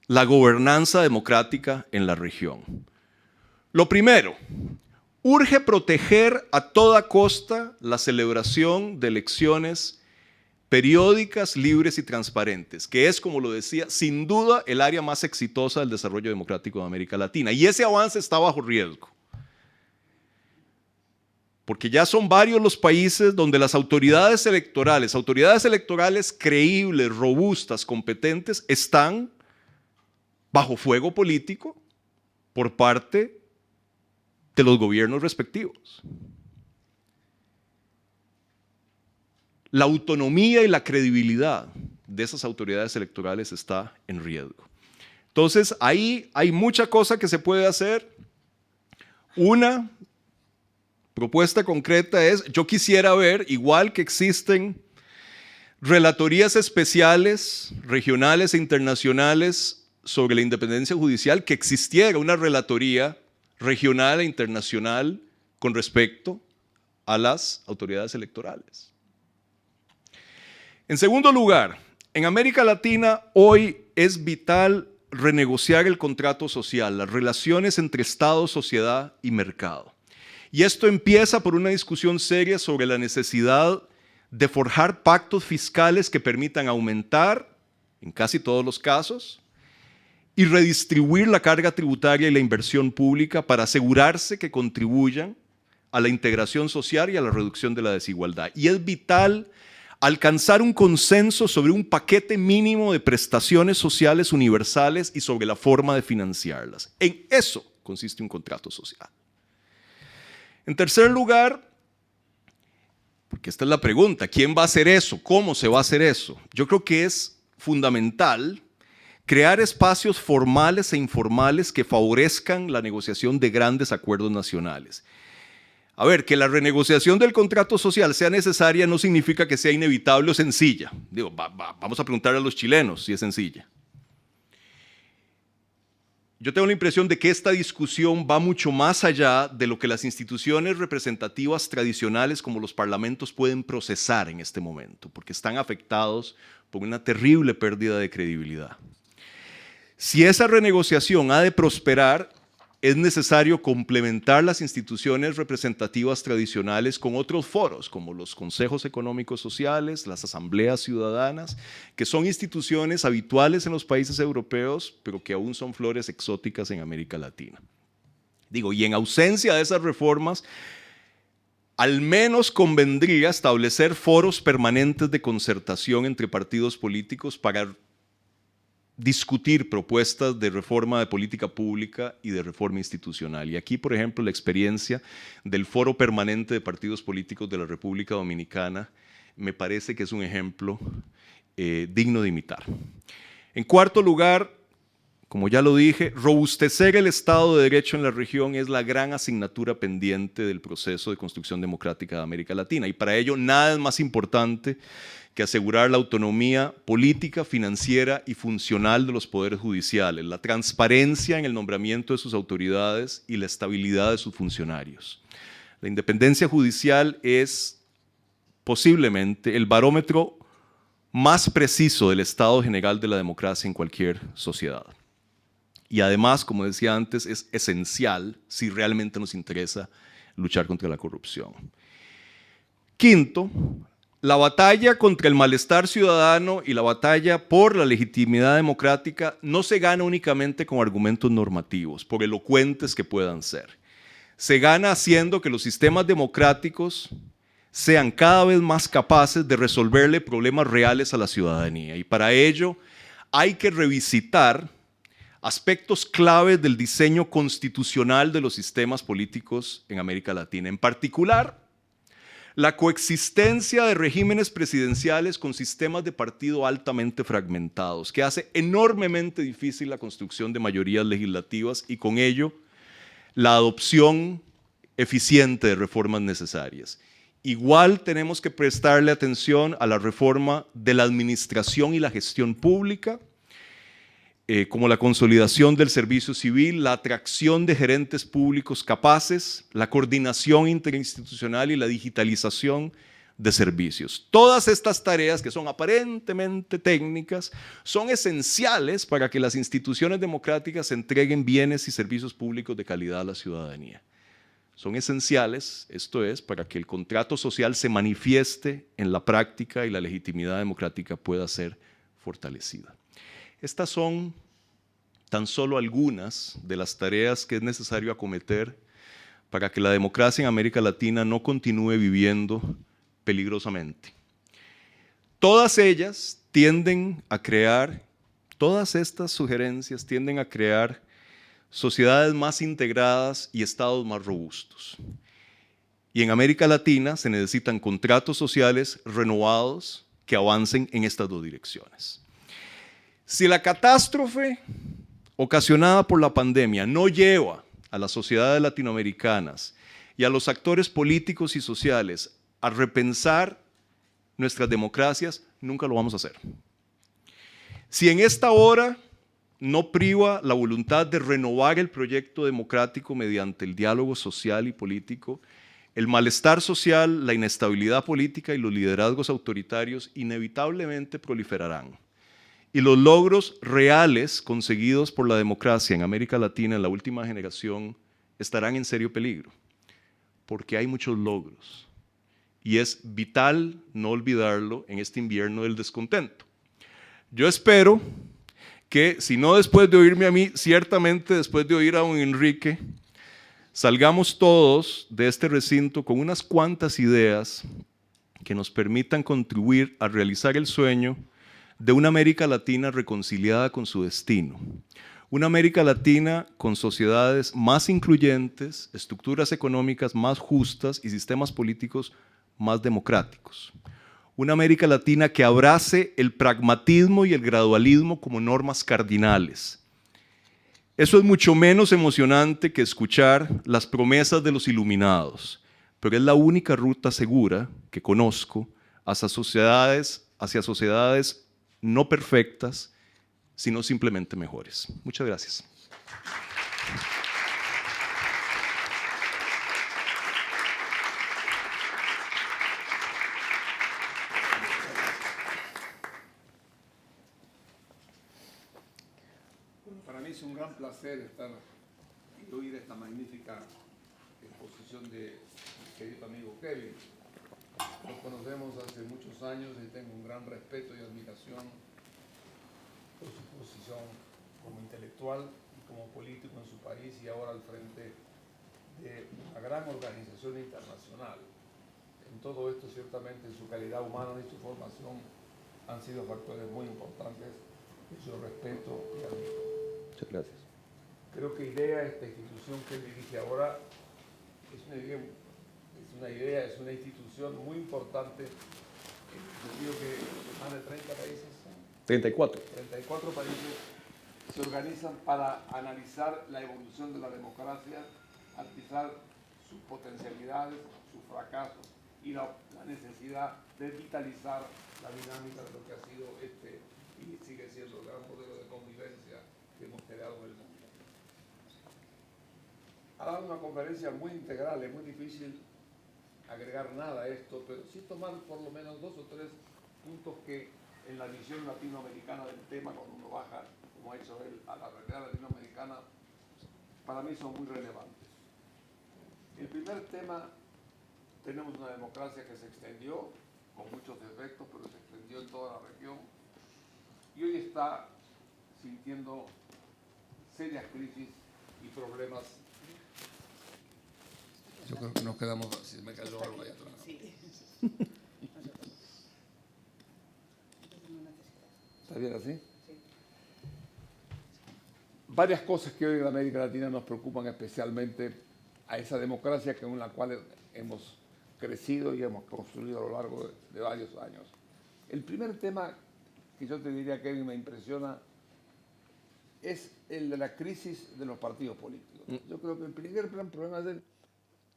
C: la gobernanza democrática en la región. Lo primero, urge proteger a toda costa la celebración de elecciones periódicas, libres y transparentes, que es, como lo decía, sin duda el área más exitosa del desarrollo democrático de América Latina. Y ese avance está bajo riesgo, porque ya son varios los países donde las autoridades electorales creíbles, robustas, competentes, están bajo fuego político por parte de los gobiernos respectivos. La autonomía y la credibilidad de esas autoridades electorales está en riesgo. Entonces, ahí hay mucha cosa que se puede hacer. Una propuesta concreta es, yo quisiera ver, igual que existen relatorías especiales, regionales e internacionales sobre la independencia judicial, que existiera una relatoría regional e internacional con respecto a las autoridades electorales. En segundo lugar, en América Latina hoy es vital renegociar el contrato social, las relaciones entre Estado, sociedad y mercado. Y esto empieza por una discusión seria sobre la necesidad de forjar pactos fiscales que permitan aumentar, en casi todos los casos, y redistribuir la carga tributaria y la inversión pública para asegurarse que contribuyan a la integración social y a la reducción de la desigualdad. Y es vital alcanzar un consenso sobre un paquete mínimo de prestaciones sociales universales y sobre la forma de financiarlas. En eso consiste un contrato social. En tercer lugar, porque esta es la pregunta, ¿quién va a hacer eso? ¿Cómo se va a hacer eso? Yo creo que es fundamental crear espacios formales e informales que favorezcan la negociación de grandes acuerdos nacionales. A ver, que la renegociación del contrato social sea necesaria no significa que sea inevitable o sencilla. Digo, vamos a preguntar a los chilenos si es sencilla. Yo tengo la impresión de que esta discusión va mucho más allá de lo que las instituciones representativas tradicionales como los parlamentos pueden procesar en este momento, porque están afectados por una terrible pérdida de credibilidad. Si esa renegociación ha de prosperar, es necesario complementar las instituciones representativas tradicionales con otros foros, como los consejos económicos sociales, las asambleas ciudadanas, que son instituciones habituales en los países europeos, pero que aún son flores exóticas en América Latina. Digo, y en ausencia de esas reformas, al menos convendría establecer foros permanentes de concertación entre partidos políticos para discutir propuestas de reforma de política pública y de reforma institucional. Y aquí, por ejemplo, la experiencia del Foro Permanente de Partidos Políticos de la República Dominicana me parece que es un ejemplo digno de imitar. En cuarto lugar, Como ya lo dije, robustecer el Estado de Derecho en la región es la gran asignatura pendiente del proceso de construcción democrática de América Latina. Y para ello nada es más importante que asegurar la autonomía política, financiera y funcional de los poderes judiciales, la transparencia en el nombramiento de sus autoridades y la estabilidad de sus funcionarios. La independencia judicial es posiblemente el barómetro más preciso del estado general de la democracia en cualquier sociedad. Y además, como decía antes, es esencial si realmente nos interesa luchar contra la corrupción. Quinto, la batalla contra el malestar ciudadano y la batalla por la legitimidad democrática no se gana únicamente con argumentos normativos, por elocuentes que puedan ser. Se gana haciendo que los sistemas democráticos sean cada vez más capaces de resolverle problemas reales a la ciudadanía. Y para ello hay que revisitar aspectos claves del diseño constitucional de los sistemas políticos en América Latina. En particular, la coexistencia de regímenes presidenciales con sistemas de partido altamente fragmentados, que hace enormemente difícil la construcción de mayorías legislativas y con ello la adopción eficiente de reformas necesarias. Igual tenemos que prestarle atención a la reforma de la administración y la gestión pública, como la consolidación del servicio civil, la atracción de gerentes públicos capaces, la coordinación interinstitucional y la digitalización de servicios. Todas estas tareas, que son aparentemente técnicas, son esenciales para que las instituciones democráticas entreguen bienes y servicios públicos de calidad a la ciudadanía. Son esenciales, esto es, para que el contrato social se manifieste en la práctica y la legitimidad democrática pueda ser fortalecida. Estas son tan solo algunas de las tareas que es necesario acometer para que la democracia en América Latina no continúe viviendo peligrosamente. Todas ellas tienden a crear, todas estas sugerencias tienden a crear sociedades más integradas y estados más robustos. Y en América Latina se necesitan contratos sociales renovados que avancen en estas dos direcciones. Si la catástrofe ocasionada por la pandemia no lleva a las sociedades latinoamericanas y a los actores políticos y sociales a repensar nuestras democracias, nunca lo vamos a hacer. Si en esta hora no priva la voluntad de renovar el proyecto democrático mediante el diálogo social y político, el malestar social, la inestabilidad política y los liderazgos autoritarios inevitablemente proliferarán. Y los logros reales conseguidos por la democracia en América Latina en la última generación estarán en serio peligro, porque hay muchos logros. Y es vital no olvidarlo en este invierno del descontento. Yo espero que, si no después de oírme a mí, ciertamente después de oír a don Enrique, salgamos todos de este recinto con unas cuantas ideas que nos permitan contribuir a realizar el sueño de una América Latina reconciliada con su destino. Una América Latina con sociedades más incluyentes, estructuras económicas más justas y sistemas políticos más democráticos. Una América Latina que abrace el pragmatismo y el gradualismo como normas cardinales. Eso es mucho menos emocionante que escuchar las promesas de los iluminados, pero es la única ruta segura que conozco hacia sociedades no perfectas, sino simplemente mejores. Muchas gracias.
D: Para mí es un gran placer estar y oír esta magnífica exposición de mi querido amigo Kevin. Nos conocemos hace muchos años y tengo un gran respeto y admiración por su posición como intelectual y como político en su país y ahora al frente de una gran organización internacional. En todo esto, ciertamente, su calidad humana y su formación han sido factores muy importantes que yo respeto y admiro.
C: Muchas gracias.
D: Creo que esta institución que él dirige ahora, es una institución muy importante, en el sentido que más de 30 países,
C: 34.
D: 34 países se organizan para analizar la evolución de la democracia, analizar sus potencialidades, sus fracasos y la necesidad de vitalizar la dinámica de lo que ha sido y sigue siendo el gran modelo de convivencia que hemos creado en el mundo. Ha dado una conferencia muy integral, es muy difícil agregar nada a esto, pero sí tomar por lo menos 2 o 3 puntos que en la visión latinoamericana del tema, cuando uno baja, como ha hecho él, a la realidad latinoamericana, para mí son muy relevantes. El primer tema, tenemos una democracia que se extendió, con muchos defectos, pero se extendió en toda la región, y hoy está sintiendo serias crisis y problemas. Yo creo que nos quedamos, si me cayó algo ahí atrás. Sí. ¿Está bien así? Sí. Varias cosas que hoy en América Latina nos preocupan especialmente a esa democracia con la cual hemos crecido y hemos construido a lo largo de varios años. El primer tema que yo te diría que me impresiona es el de la crisis de los partidos políticos. Yo creo que el primer gran problema es el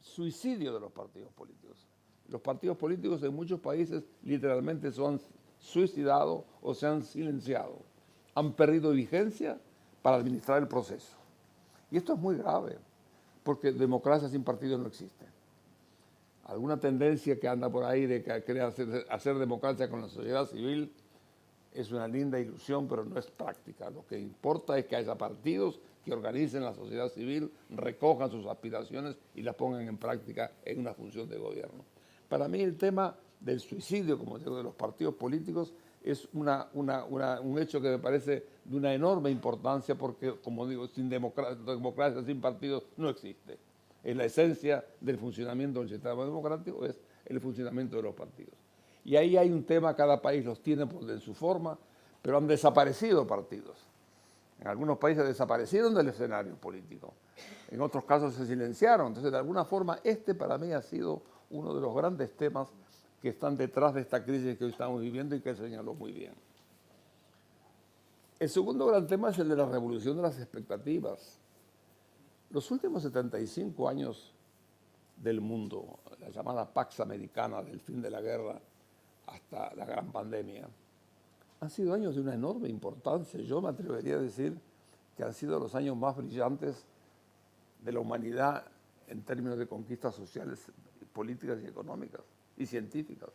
D: suicidio de los partidos políticos. Los partidos políticos en muchos países literalmente se han suicidado o se han silenciado. Han perdido vigencia para administrar el proceso. Y esto es muy grave, porque democracia sin partidos no existe. Alguna tendencia que anda por ahí de querer hacer democracia con la sociedad civil es una linda ilusión, pero no es práctica. Lo que importa es que haya partidos que organicen la sociedad civil, recojan sus aspiraciones y las pongan en práctica en una función de gobierno. Para mí el tema del suicidio, como digo, de los partidos políticos es un hecho que me parece de una enorme importancia porque, como digo, sin democracia sin partidos no existe. Es la esencia del funcionamiento del sistema democrático, es el funcionamiento de los partidos. Y ahí hay un tema, cada país los tiene en su forma, pero han desaparecido partidos. En algunos países desaparecieron del escenario político, en otros casos se silenciaron. Entonces, de alguna forma, para mí ha sido uno de los grandes temas que están detrás de esta crisis que hoy estamos viviendo y que él señaló muy bien. El segundo gran tema es el de la revolución de las expectativas. Los últimos 75 años del mundo, la llamada Pax Americana, del fin de la guerra hasta la gran pandemia, han sido años de una enorme importancia. Yo me atrevería a decir que han sido los años más brillantes de la humanidad en términos de conquistas sociales, políticas y económicas y científicas.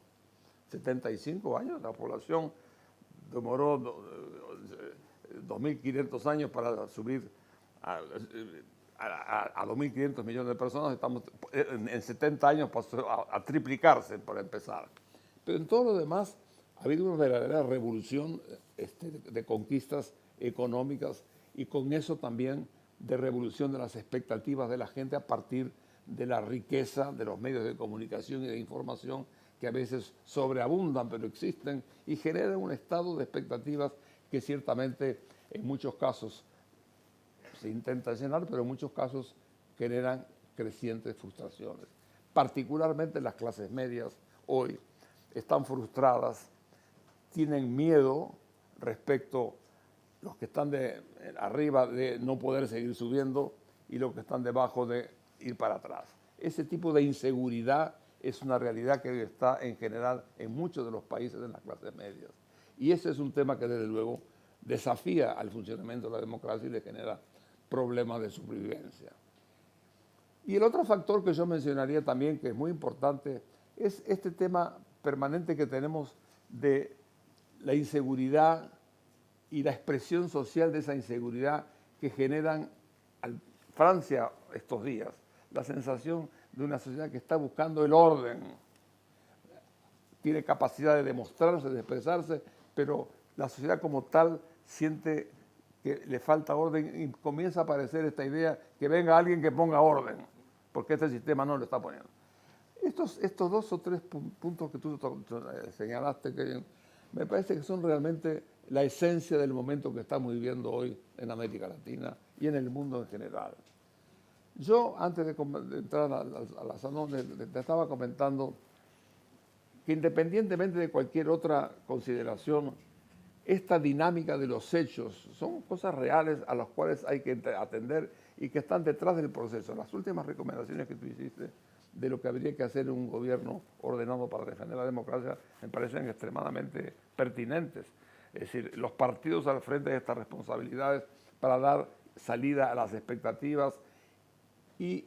D: 75 años, la población demoró 2.500 años para subir a 2.500 millones de personas. Estamos en 70 años pasó a triplicarse, por empezar. Pero en todo lo demás ha habido una verdadera revolución de conquistas económicas y con eso también de revolución de las expectativas de la gente a partir de la riqueza de los medios de comunicación y de información que a veces sobreabundan, pero existen y generan un estado de expectativas que ciertamente en muchos casos se intenta llenar, pero en muchos casos generan crecientes frustraciones. Particularmente las clases medias hoy están frustradas, tienen miedo respecto a los que están arriba de no poder seguir subiendo y los que están debajo de ir para atrás. Ese tipo de inseguridad es una realidad que está en general en muchos de los países de las clases medias. Y ese es un tema que desde luego desafía al funcionamiento de la democracia y le genera problemas de supervivencia. Y el otro factor que yo mencionaría también, que es muy importante, es este tema permanente que tenemos de la inseguridad y la expresión social de esa inseguridad que generan Francia estos días, la sensación de una sociedad que está buscando el orden, tiene capacidad de demostrarse, de expresarse, pero la sociedad como tal siente que le falta orden y comienza a aparecer esta idea que venga alguien que ponga orden, porque este sistema no lo está poniendo. Estos 2 o 3 puntos que tú señalaste, que me parece que son realmente la esencia del momento que estamos viviendo hoy en América Latina y en el mundo en general. Yo, antes de entrar a la salón, te estaba comentando que independientemente de cualquier otra consideración, esta dinámica de los hechos son cosas reales a las cuales hay que atender y que están detrás del proceso. Las últimas recomendaciones que tú hiciste de lo que habría que hacer en un gobierno ordenado para defender la democracia me parecen extremadamente pertinentes. Es decir, los partidos al frente de estas responsabilidades para dar salida a las expectativas y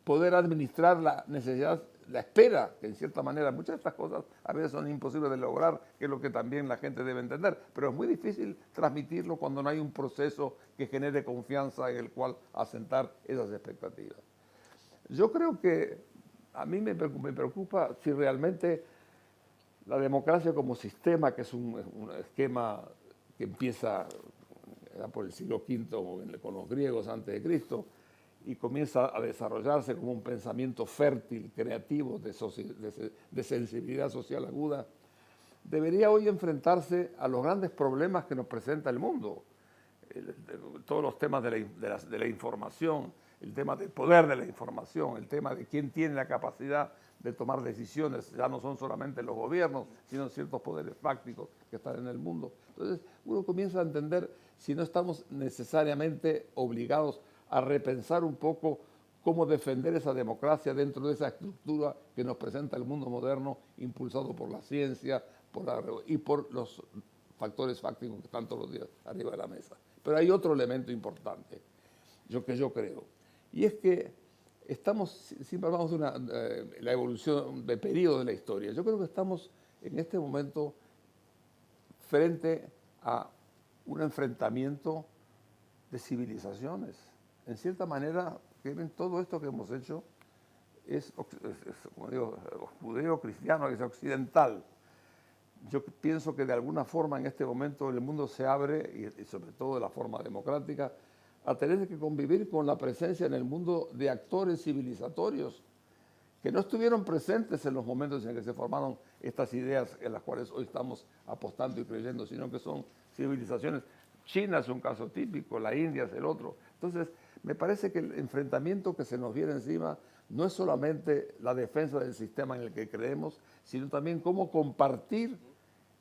D: poder administrar la necesidad, la espera, que en cierta manera muchas de estas cosas a veces son imposibles de lograr, que es lo que también la gente debe entender, pero es muy difícil transmitirlo cuando no hay un proceso que genere confianza en el cual asentar esas expectativas. Yo creo que a mí me preocupa si realmente la democracia como sistema, que es un esquema que empieza por el siglo V con los griegos antes de Cristo, y comienza a desarrollarse como un pensamiento fértil, creativo, de sensibilidad social aguda, debería hoy enfrentarse a los grandes problemas que nos presenta el mundo. Todos los temas de la información, el tema del poder de la información, el tema de quién tiene la capacidad de tomar decisiones, ya no son solamente los gobiernos, sino ciertos poderes fácticos que están en el mundo. Entonces uno comienza a entender si no estamos necesariamente obligados a repensar un poco cómo defender esa democracia dentro de esa estructura que nos presenta el mundo moderno, impulsado por la ciencia y por los factores fácticos que están todos los días arriba de la mesa. Pero hay otro elemento importante, que yo creo, y es que siempre hablamos de la evolución de periodo de la historia. Yo creo que estamos en este momento frente a un enfrentamiento de civilizaciones. En cierta manera, todo esto que hemos hecho es como digo, judeo-cristiano, es occidental. Yo pienso que de alguna forma en este momento el mundo se abre, y sobre todo de la forma democrática, a tener que convivir con la presencia en el mundo de actores civilizatorios que no estuvieron presentes en los momentos en que se formaron estas ideas en las cuales hoy estamos apostando y creyendo, sino que son civilizaciones. China es un caso típico, la India es el otro. Entonces, me parece que el enfrentamiento que se nos viene encima no es solamente la defensa del sistema en el que creemos, sino también cómo compartir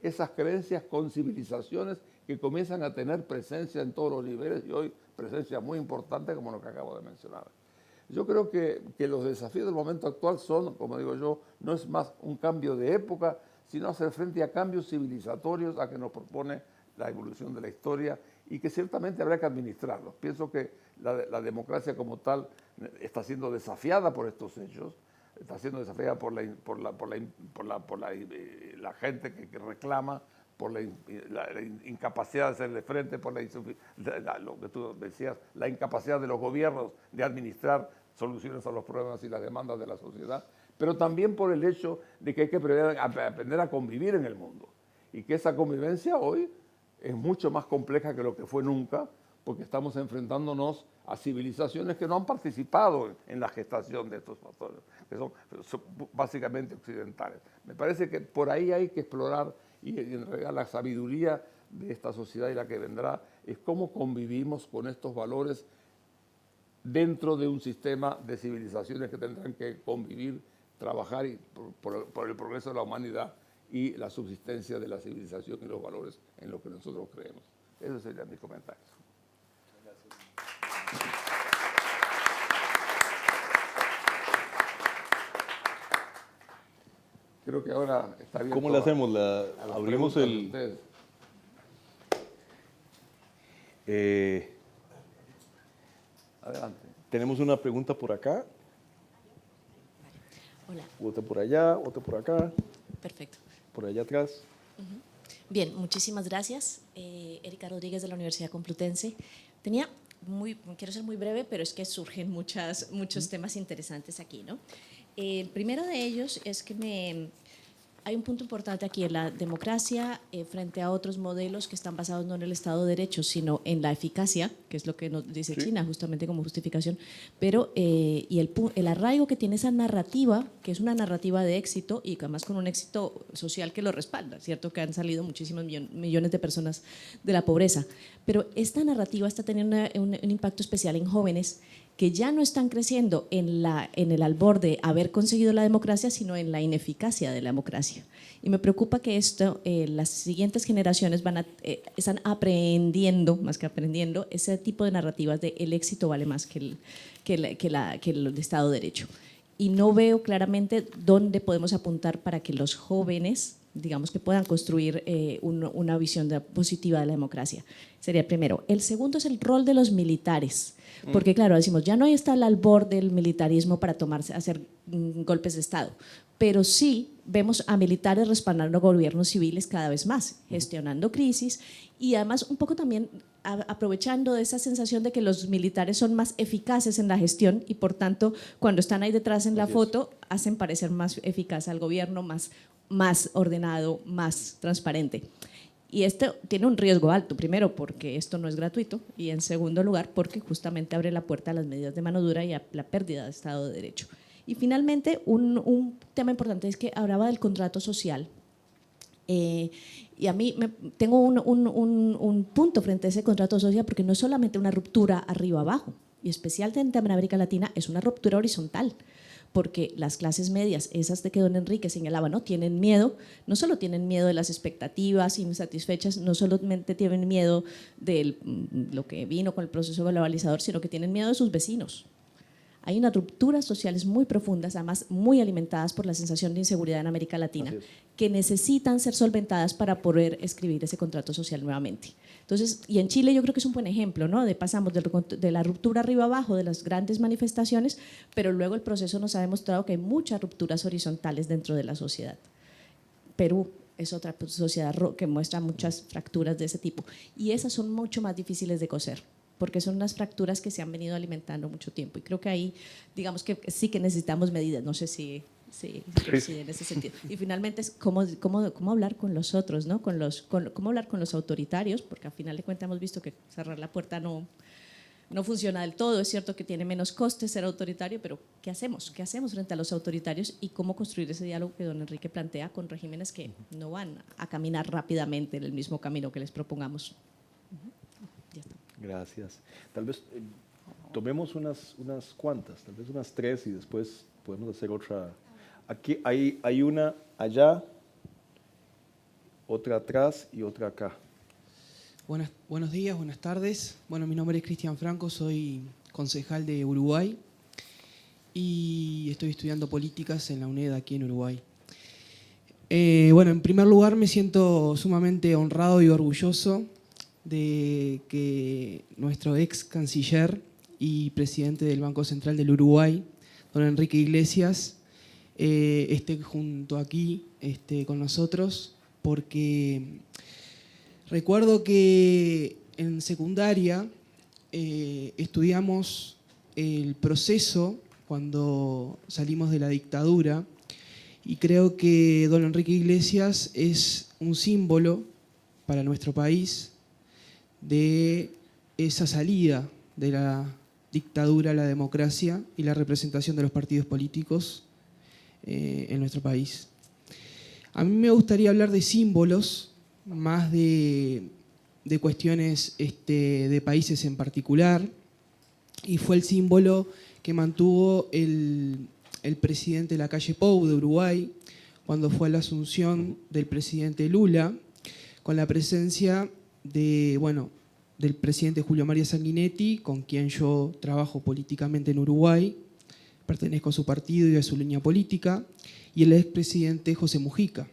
D: esas creencias con civilizaciones que comienzan a tener presencia en todos los niveles y hoy presencia muy importante como lo que acabo de mencionar. Yo creo que los desafíos del momento actual son, como digo yo, no es más un cambio de época, sino hacer frente a cambios civilizatorios a que nos propone la evolución de la historia y que ciertamente habrá que administrarlos. Pienso que la democracia como tal está siendo desafiada por estos hechos, está siendo desafiada por la gente que reclama, por la incapacidad de hacerle frente, por lo que tú decías, la incapacidad de los gobiernos de administrar soluciones a los problemas y las demandas de la sociedad, pero también por el hecho de que hay que aprender a convivir en el mundo y que esa convivencia hoy es mucho más compleja que lo que fue nunca, porque estamos enfrentándonos a civilizaciones que no han participado en la gestación de estos factores, que son básicamente occidentales. Me parece que por ahí hay que explorar, y en realidad la sabiduría de esta sociedad y la que vendrá es cómo convivimos con estos valores dentro de un sistema de civilizaciones que tendrán que convivir, trabajar por el progreso de la humanidad y la subsistencia de la civilización y los valores en los que nosotros creemos. Esos serían mis comentarios. Creo que ahora está bien.
C: ¿Cómo le hacemos? Abrimos el...
D: Adelante.
C: Tenemos una pregunta por acá.
E: Hola.
C: Otra por allá, otra por acá.
E: Perfecto.
C: Por allá atrás.
E: Bien, muchísimas gracias. Erika Rodríguez de la Universidad Complutense. Quiero ser muy breve, pero es que surgen muchos temas interesantes aquí, ¿no? El primero de ellos es que hay un punto importante aquí en la democracia frente a otros modelos que están basados no en el Estado de Derecho, sino en la eficacia, que es lo que nos dice China justamente como justificación, pero y el arraigo que tiene esa narrativa, que es una narrativa de éxito y además con un éxito social que lo respalda, ¿cierto? Que han salido muchísimos millones de personas de la pobreza, pero esta narrativa está teniendo un impacto especial en jóvenes que ya no están creciendo en el albor de haber conseguido la democracia, sino en la ineficacia de la democracia. Y me preocupa que esto, las siguientes generaciones están aprendiendo, más que aprendiendo, ese tipo de narrativas de el éxito vale más que el Estado de Derecho. Y no veo claramente dónde podemos apuntar para que los jóvenes, digamos, que puedan construir una visión positiva de la democracia. Sería el primero. El segundo es el rol de los militares. Porque claro, decimos, ya no está el albor del militarismo para hacer golpes de Estado, pero sí vemos a militares respaldando gobiernos civiles cada vez más, gestionando crisis y además un poco también aprovechando de esa sensación de que los militares son más eficaces en la gestión y por tanto cuando están ahí detrás en la foto hacen parecer más eficaz al gobierno, más ordenado, más transparente. Y esto tiene un riesgo alto, primero porque esto no es gratuito y en segundo lugar porque justamente abre la puerta a las medidas de mano dura y a la pérdida de Estado de Derecho. Y finalmente un tema importante es que hablaba del contrato social y a mí tengo un punto frente a ese contrato social porque no es solamente una ruptura arriba-abajo y especialmente en América Latina es una ruptura horizontal. Porque las clases medias, esas de que don Enrique señalaba, ¿no? Tienen miedo, no solo tienen miedo de las expectativas insatisfechas, no solamente tienen miedo de lo que vino con el proceso globalizador, sino que tienen miedo de sus vecinos. Hay unas rupturas sociales muy profundas, además muy alimentadas por la sensación de inseguridad en América Latina, que necesitan ser solventadas para poder escribir ese contrato social nuevamente. Entonces, y en Chile yo creo que es un buen ejemplo, ¿no? Pasamos de la ruptura arriba abajo, de las grandes manifestaciones, pero luego el proceso nos ha demostrado que hay muchas rupturas horizontales dentro de la sociedad. Perú es otra sociedad que muestra muchas fracturas de ese tipo y esas son mucho más difíciles de coser porque son unas fracturas que se han venido alimentando mucho tiempo y creo que ahí, digamos que sí que necesitamos medidas, no sé si en ese sentido. Y finalmente es cómo hablar con los otros, ¿no? Cómo hablar con los autoritarios, porque al final de cuentas hemos visto que cerrar la puerta no funciona del todo. Es cierto que tiene menos costes ser autoritario, pero ¿qué hacemos? ¿Qué hacemos frente a los autoritarios y cómo construir ese diálogo que don Enrique plantea con regímenes que no van a caminar rápidamente en el mismo camino que les propongamos? Ya está.
F: Gracias. Tal vez tomemos unas cuantas, tal vez unas 3 y después podemos hacer otra. Aquí hay una allá, otra atrás y otra acá.
G: Buenos días, buenas tardes. Bueno, mi nombre es Cristian Franco, soy concejal de Uruguay y estoy estudiando políticas en la UNED aquí en Uruguay. Bueno, en primer lugar me siento sumamente honrado y orgulloso de que nuestro ex canciller y presidente del Banco Central del Uruguay, don Enrique Iglesias, esté junto aquí con nosotros, porque recuerdo que en secundaria estudiamos el proceso cuando salimos de la dictadura y creo que don Enrique Iglesias es un símbolo para nuestro país de esa salida de la dictadura a la democracia y la representación de los partidos políticos en nuestro país. A mí me gustaría hablar de símbolos, más de cuestiones de países en particular, y fue el símbolo que mantuvo el presidente Lacalle Pou de Uruguay cuando fue a la asunción del presidente Lula, con la presencia del presidente Julio María Sanguinetti, con quien yo trabajo políticamente en Uruguay, pertenezco a su partido y a su línea política, y el expresidente José Mujica.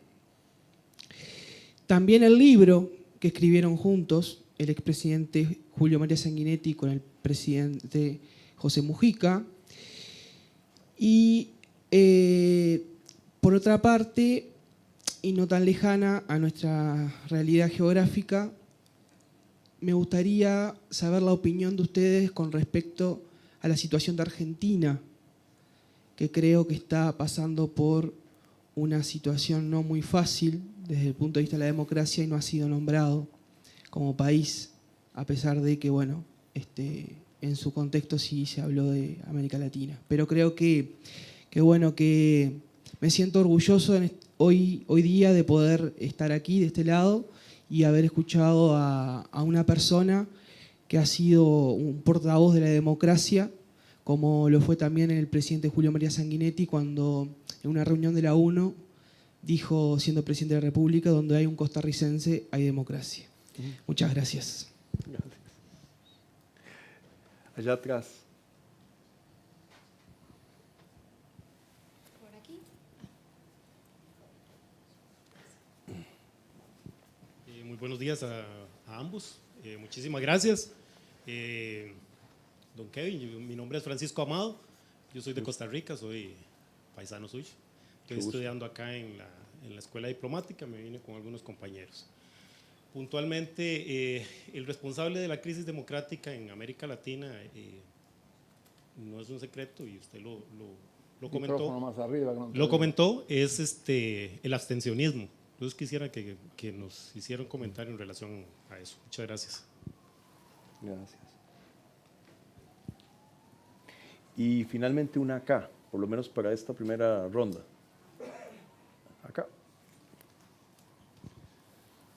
G: También el libro que escribieron juntos el expresidente Julio María Sanguinetti con el presidente José Mujica. Y por otra parte, y no tan lejana a nuestra realidad geográfica, me gustaría saber la opinión de ustedes con respecto a la situación de Argentina, que creo que está pasando por una situación no muy fácil desde el punto de vista de la democracia y no ha sido nombrado como país, a pesar de que, en su contexto sí se habló de América Latina. Pero creo que me siento orgulloso hoy día de poder estar aquí de este lado y haber escuchado a una persona que ha sido un portavoz de la democracia como lo fue también el presidente Julio María Sanguinetti cuando en una reunión de la ONU dijo, siendo presidente de la República, donde hay un costarricense hay democracia. Muchas gracias.
F: Gracias. Allá atrás.
E: Por aquí.
H: Muy buenos días a ambos. Muchísimas gracias. Don Kevin, mi nombre es Francisco Amado. Yo soy de Costa Rica, soy paisano suyo. Estoy estudiando acá en la escuela diplomática, me vine con algunos compañeros. Puntualmente, el responsable de la crisis democrática en América Latina no es un secreto y usted lo comentó.
D: Más arriba, que no te
H: Lo
D: veo.
H: comentó, es el abstencionismo. Entonces quisiera que nos hiciera un comentario en relación a eso. Muchas gracias.
F: Gracias. Y finalmente una acá, por lo menos para esta primera ronda. Acá.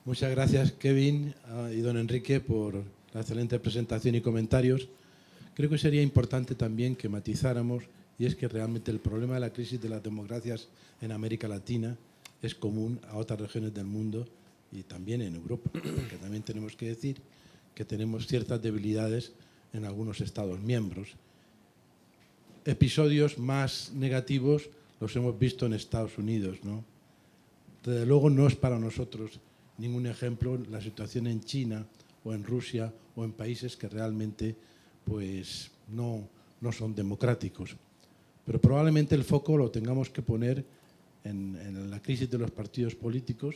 I: Muchas gracias, Kevin y don Enrique, por la excelente presentación y comentarios. Creo que sería importante también que matizáramos, y es que realmente el problema de la crisis de las democracias en América Latina es común a otras regiones del mundo y también en Europa, porque también tenemos que decir que tenemos ciertas debilidades en algunos Estados miembros. Episodios más negativos los hemos visto en Estados Unidos, ¿no? Desde luego no es para nosotros ningún ejemplo la situación en China o en Rusia o en países que realmente pues, no son democráticos. Pero probablemente el foco lo tengamos que poner en la crisis de los partidos políticos,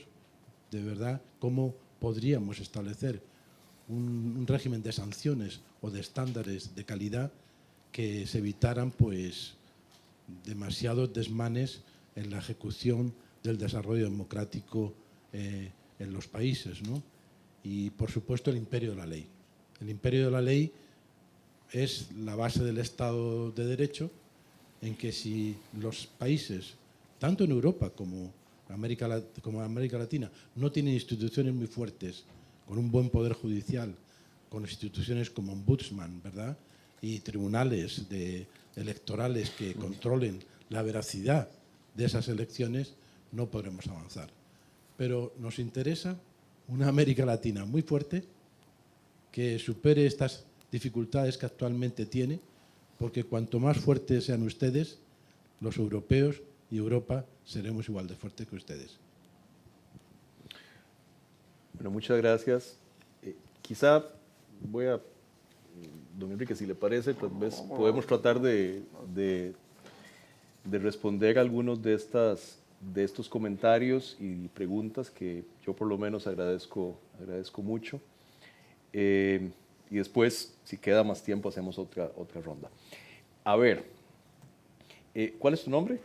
I: de verdad, cómo podríamos establecer un régimen de sanciones o de estándares de calidad que se evitaran pues, demasiados desmanes en la ejecución del desarrollo democrático en los países, ¿no? Y, por supuesto, el imperio de la ley. El imperio de la ley es la base del Estado de Derecho, en que si los países, tanto en Europa como América Latina, no tienen instituciones muy fuertes, con un buen poder judicial, con instituciones como ombudsman, ¿verdad?, y tribunales electorales que controlen la veracidad de esas elecciones, no podremos avanzar. Pero nos interesa una América Latina muy fuerte que supere estas dificultades que actualmente tiene, porque cuanto más fuertes sean ustedes, los europeos y Europa seremos igual de fuertes que ustedes.
F: Bueno, muchas gracias. Quizá voy a, don Enrique, si le parece, tal vez podemos tratar de responder algunos de estos comentarios y preguntas que yo por lo menos agradezco mucho. Y después, si queda más tiempo, hacemos otra ronda. A ver, ¿cuál es tu nombre?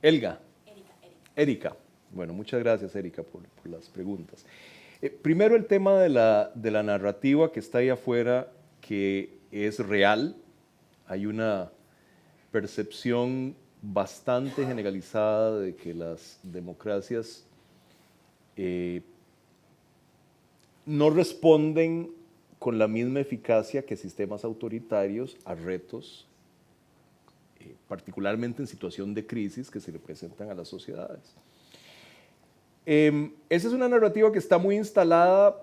F: Elga. Erika. Bueno, muchas gracias, Erika, por las preguntas. Primero, el tema de la narrativa que está ahí afuera, que es real. Hay una percepción bastante generalizada de que las democracias no responden con la misma eficacia que sistemas autoritarios a retos, particularmente en situación de crisis que se le presentan a las sociedades. Esa es una narrativa que está muy instalada,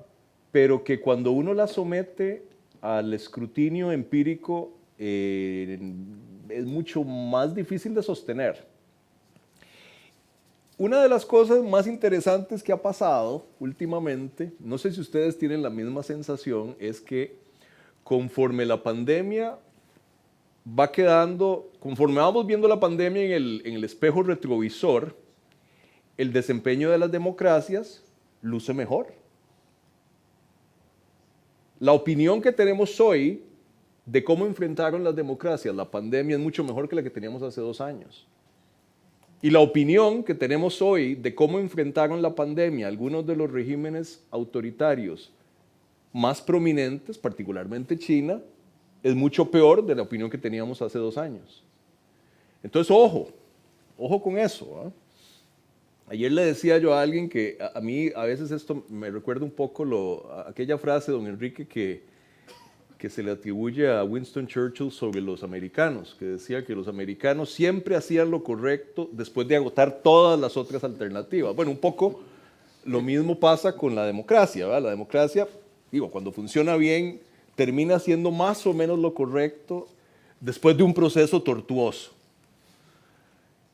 F: pero que cuando uno la somete al escrutinio empírico es mucho más difícil de sostener. Una de las cosas más interesantes que ha pasado últimamente, no sé si ustedes tienen la misma sensación, es que conforme la pandemia va quedando, conforme vamos viendo la pandemia en el espejo retrovisor, el desempeño de las democracias luce mejor. La opinión que tenemos hoy de cómo enfrentaron las democracias la pandemia es mucho mejor que la que teníamos hace 2 años. Y la opinión que tenemos hoy de cómo enfrentaron la pandemia algunos de los regímenes autoritarios más prominentes, particularmente China, es mucho peor de la opinión que teníamos hace 2 años. Entonces, ojo con eso, ¿eh? Ayer le decía yo a alguien que a mí a veces esto me recuerda un poco aquella frase, don Enrique, que se le atribuye a Winston Churchill sobre los americanos, que decía que los americanos siempre hacían lo correcto después de agotar todas las otras alternativas. Bueno, un poco lo mismo pasa con la democracia, ¿verdad? La democracia, digo, cuando funciona bien, termina haciendo más o menos lo correcto después de un proceso tortuoso.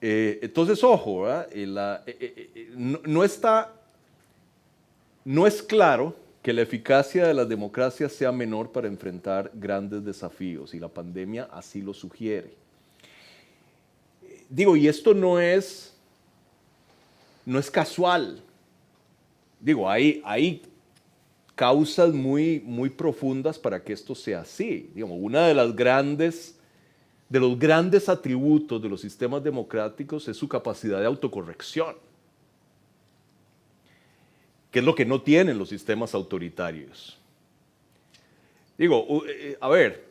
F: Entonces, ojo, ¿verdad? No es claro que la eficacia de las democracias sea menor para enfrentar grandes desafíos, y la pandemia así lo sugiere. Digo, y esto no es casual. Digo, hay causas muy, muy profundas para que esto sea así. Digamos, una de los grandes atributos de los sistemas democráticos es su capacidad de autocorrección, que es lo que no tienen los sistemas autoritarios. Digo, a ver,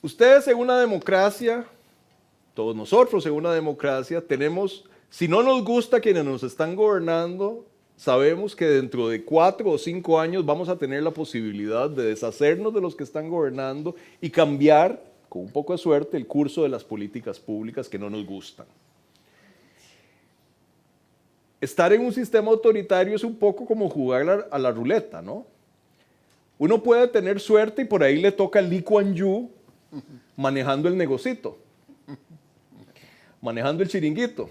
F: ustedes en una democracia, todos nosotros en una democracia, tenemos, si no nos gusta quienes nos están gobernando, sabemos que dentro de 4 o 5 años vamos a tener la posibilidad de deshacernos de los que están gobernando y cambiar, con un poco de suerte, el curso de las políticas públicas que no nos gustan. Estar en un sistema autoritario es un poco como jugar a la ruleta, ¿no? Uno puede tener suerte y por ahí le toca a Lee Kuan Yew manejando el negocito, manejando el chiringuito.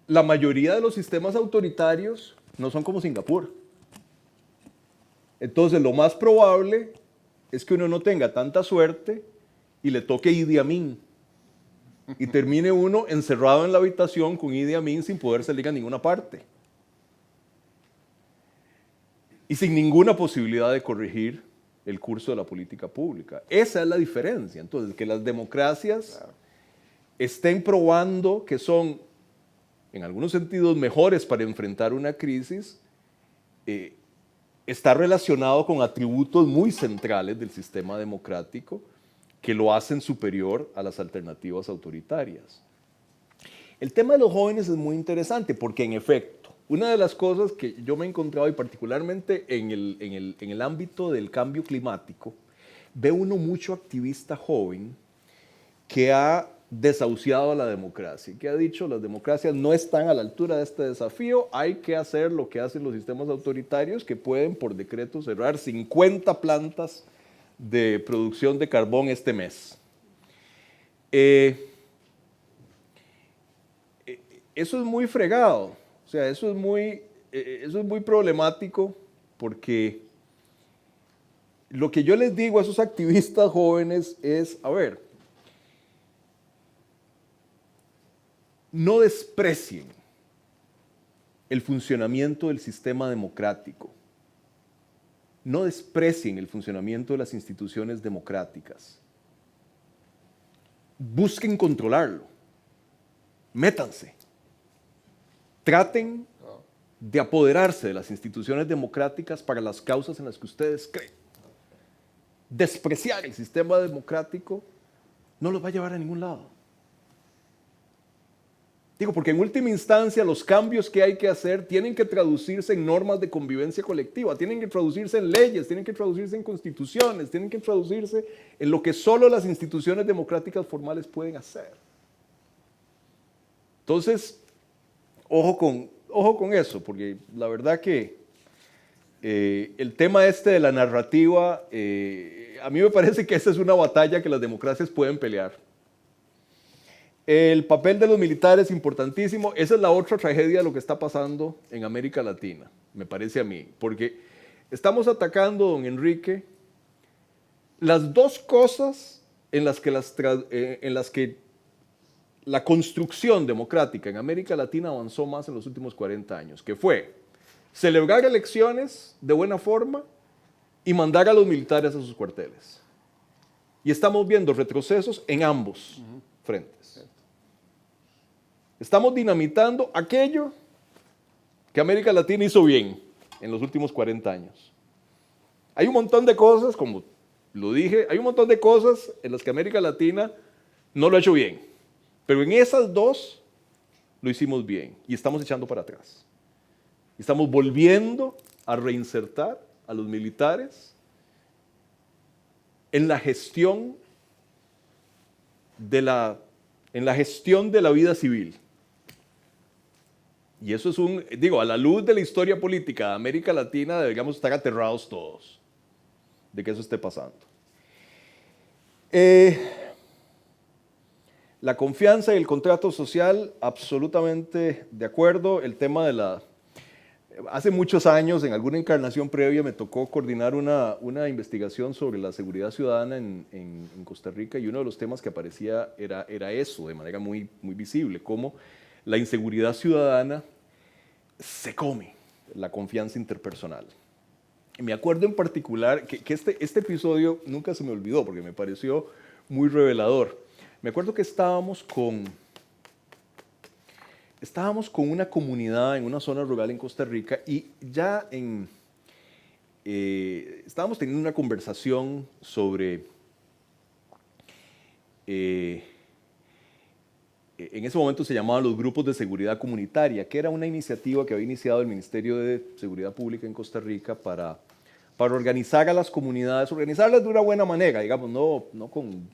F: La mayoría de los sistemas autoritarios no son como Singapur. Entonces, lo más probable es que uno no tenga tanta suerte y le toque Idi Amin. Y termine uno encerrado en la habitación con Idi Amin sin poder salir a ninguna parte. Y sin ninguna posibilidad de corregir el curso de la política pública. Esa es la diferencia. Entonces, que las democracias estén probando que son, en algunos sentidos, mejores para enfrentar una crisis, está relacionado con atributos muy centrales del sistema democrático que lo hacen superior a las alternativas autoritarias. El tema de los jóvenes es muy interesante porque, en efecto, una de las cosas que yo me he encontrado, y particularmente en el ámbito del cambio climático, ve uno mucho activista joven que ha desahuciado a la democracia, que ha dicho las democracias no están a la altura de este desafío, hay que hacer lo que hacen los sistemas autoritarios, que pueden por decreto cerrar 50 plantas de producción de carbón este mes. Eso es muy fregado, o sea, eso es muy problemático, porque lo que yo les digo a esos activistas jóvenes es, a ver, no desprecien el funcionamiento del sistema democrático. No desprecien el funcionamiento de las instituciones democráticas. Busquen controlarlo. Métanse. Traten de apoderarse de las instituciones democráticas para las causas en las que ustedes creen. Despreciar el sistema democrático no los va a llevar a ningún lado. Digo, porque en última instancia los cambios que hay que hacer tienen que traducirse en normas de convivencia colectiva, tienen que traducirse en leyes, tienen que traducirse en constituciones, tienen que traducirse en lo que solo las instituciones democráticas formales pueden hacer. Entonces, ojo con eso, porque la verdad que el tema este de la narrativa, a mí me parece que esa es una batalla que las democracias pueden pelear. El papel de los militares es importantísimo. Esa es la otra tragedia de lo que está pasando en América Latina, me parece a mí. Porque estamos atacando, don Enrique, las dos cosas en las que la construcción democrática en América Latina avanzó más en los últimos 40 años, que fue celebrar elecciones de buena forma y mandar a los militares a sus cuarteles. Y estamos viendo retrocesos en ambos frentes. Estamos dinamitando aquello que América Latina hizo bien en los últimos 40 años. Hay un montón de cosas, como lo dije, hay un montón de cosas en las que América Latina no lo ha hecho bien. Pero en esas dos lo hicimos bien y estamos echando para atrás. Estamos volviendo a reinsertar a los militares en la gestión de la vida civil. Y eso es a la luz de la historia política de América Latina, deberíamos estar aterrados todos de que eso esté pasando. La confianza y el contrato social, absolutamente de acuerdo. El tema de hace muchos años, en alguna encarnación previa, me tocó coordinar una investigación sobre la seguridad ciudadana en Costa Rica, y uno de los temas que aparecía era eso, de manera muy, muy visible, cómo la inseguridad ciudadana se come la confianza interpersonal. Y me acuerdo en particular que este episodio nunca se me olvidó porque me pareció muy revelador. Me acuerdo que estábamos con una comunidad en una zona rural en Costa Rica, y ya estábamos teniendo una conversación sobre en ese momento se llamaban los grupos de seguridad comunitaria, que era una iniciativa que había iniciado el Ministerio de Seguridad Pública en Costa Rica para organizar a las comunidades, organizarlas de una buena manera, digamos, no con,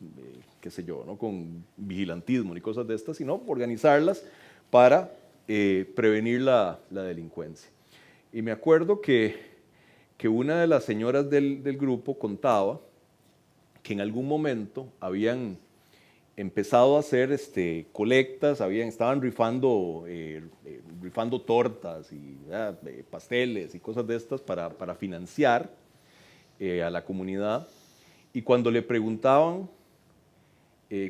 F: qué sé yo, no con vigilantismo ni cosas de estas, sino organizarlas para prevenir la delincuencia. Y me acuerdo que una de las señoras del grupo contaba que en algún momento habían empezado a hacer colectas, estaban rifando tortas y pasteles y cosas de estas para financiar a la comunidad. Y cuando le preguntaban,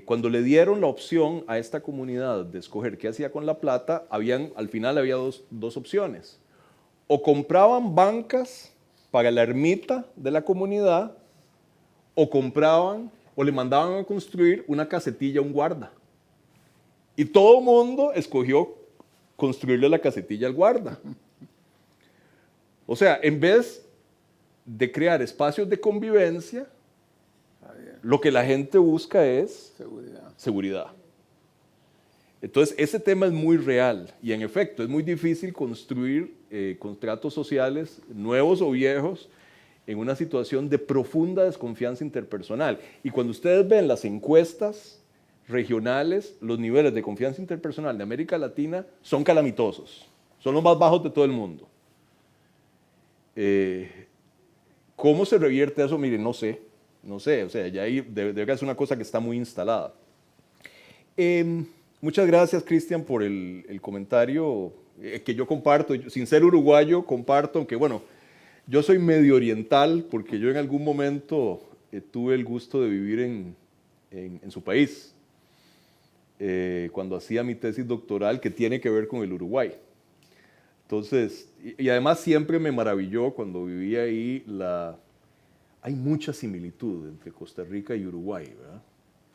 F: cuando le dieron la opción a esta comunidad de escoger qué hacía con la plata, al final había dos opciones. O compraban bancas para la ermita de la comunidad, o le mandaban a construir una casetilla a un guarda. Y todo el mundo escogió construirle la casetilla al guarda. O sea, en vez de crear espacios de convivencia, lo que la gente busca es seguridad. Entonces, ese tema es muy real, y en efecto, es muy difícil construir contratos sociales, nuevos o viejos, en una situación de profunda desconfianza interpersonal. Y cuando ustedes ven las encuestas regionales, los niveles de confianza interpersonal de América Latina son calamitosos, son los más bajos de todo el mundo. ¿Cómo se revierte eso? Mire, no sé, o sea, ya ahí debe ser una cosa que está muy instalada. Muchas gracias, Cristian, por el comentario que yo comparto. Sin ser uruguayo, comparto, aunque bueno, yo soy medio oriental porque yo en algún momento tuve el gusto de vivir en su país, cuando hacía mi tesis doctoral que tiene que ver con el Uruguay. Entonces, y además siempre me maravilló cuando vivía ahí, hay mucha similitud entre Costa Rica y Uruguay, ¿verdad?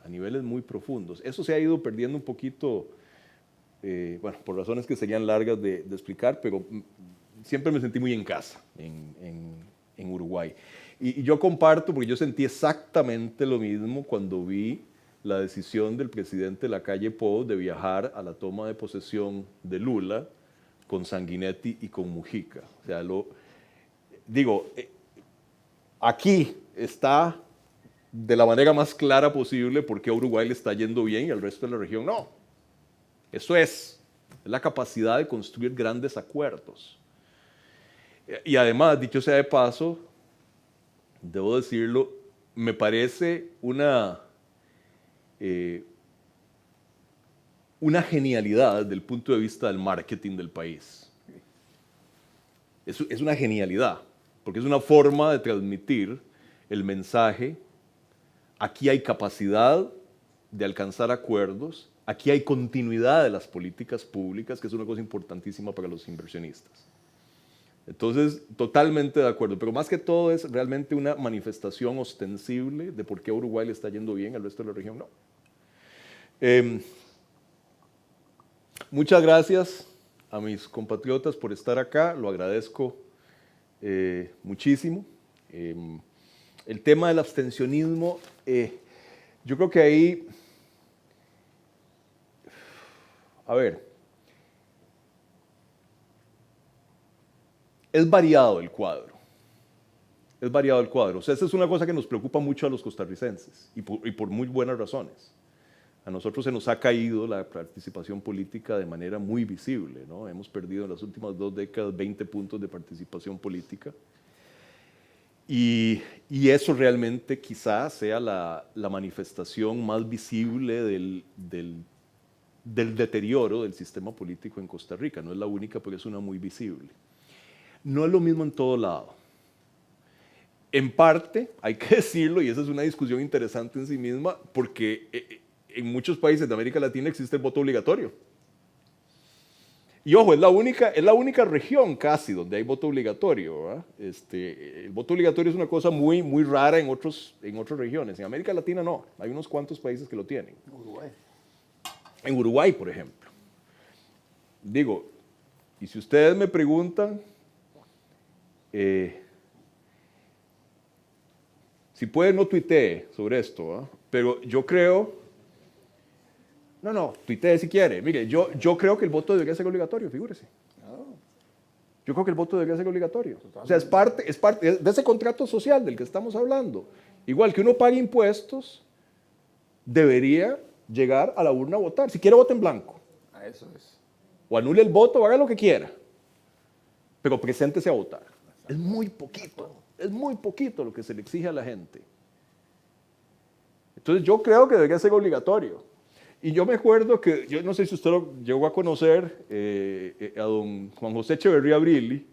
F: A niveles muy profundos. Eso se ha ido perdiendo un poquito, bueno, por razones que serían largas de explicar, pero siempre me sentí muy en casa en Uruguay. Y yo comparto, porque yo sentí exactamente lo mismo cuando vi la decisión del presidente Lacalle Pou de viajar a la toma de posesión de Lula con Sanguinetti y con Mujica. O sea, aquí está de la manera más clara posible por qué a Uruguay le está yendo bien y al resto de la región no. Eso es la capacidad de construir grandes acuerdos. Y además, dicho sea de paso, debo decirlo, me parece una genialidad desde el punto de vista del marketing del país. Es una genialidad, porque es una forma de transmitir el mensaje: aquí hay capacidad de alcanzar acuerdos, aquí hay continuidad de las políticas públicas, que es una cosa importantísima para los inversionistas. Entonces, totalmente de acuerdo, pero más que todo es realmente una manifestación ostensible de por qué a Uruguay le está yendo bien, al resto de la región no. Muchas gracias a mis compatriotas por estar acá, lo agradezco muchísimo. El tema del abstencionismo, yo creo que ahí, a ver, es variado el cuadro. Es variado el cuadro. O sea, esa es una cosa que nos preocupa mucho a los costarricenses y por muy buenas razones. A nosotros se nos ha caído la participación política de manera muy visible, ¿no? Hemos perdido en las últimas 2 décadas 20 puntos de participación política. Y eso realmente quizás sea la manifestación más visible del deterioro del sistema político en Costa Rica. No es la única, pero es una muy visible. No es lo mismo en todo lado. En parte, hay que decirlo, y esa es una discusión interesante en sí misma, porque en muchos países de América Latina existe el voto obligatorio. Y ojo, es la única región casi donde hay voto obligatorio, ¿verdad? El voto obligatorio es una cosa muy, muy rara en otras regiones. En América Latina no, hay unos cuantos países que lo tienen.
D: Uruguay.
F: En Uruguay, por ejemplo. Digo, y si ustedes me preguntan, si puede no tuitee sobre esto, ¿verdad? Pero yo creo... No, tuitee si quiere. Mire, yo creo que el voto debería ser obligatorio, figúrese. Yo creo que el voto debería ser obligatorio. O sea, es parte de ese contrato social del que estamos hablando. Igual que uno pague impuestos, debería llegar a la urna a votar. Si quiere, vote en blanco.
D: Eso es.
F: O anule el voto, o haga lo que quiera. Pero preséntese a votar. Es muy poquito lo que se le exige a la gente. Entonces yo creo que debería ser obligatorio. Y yo me acuerdo que, yo no sé si usted lo llegó a conocer, a don Juan José Echeverría Brilli,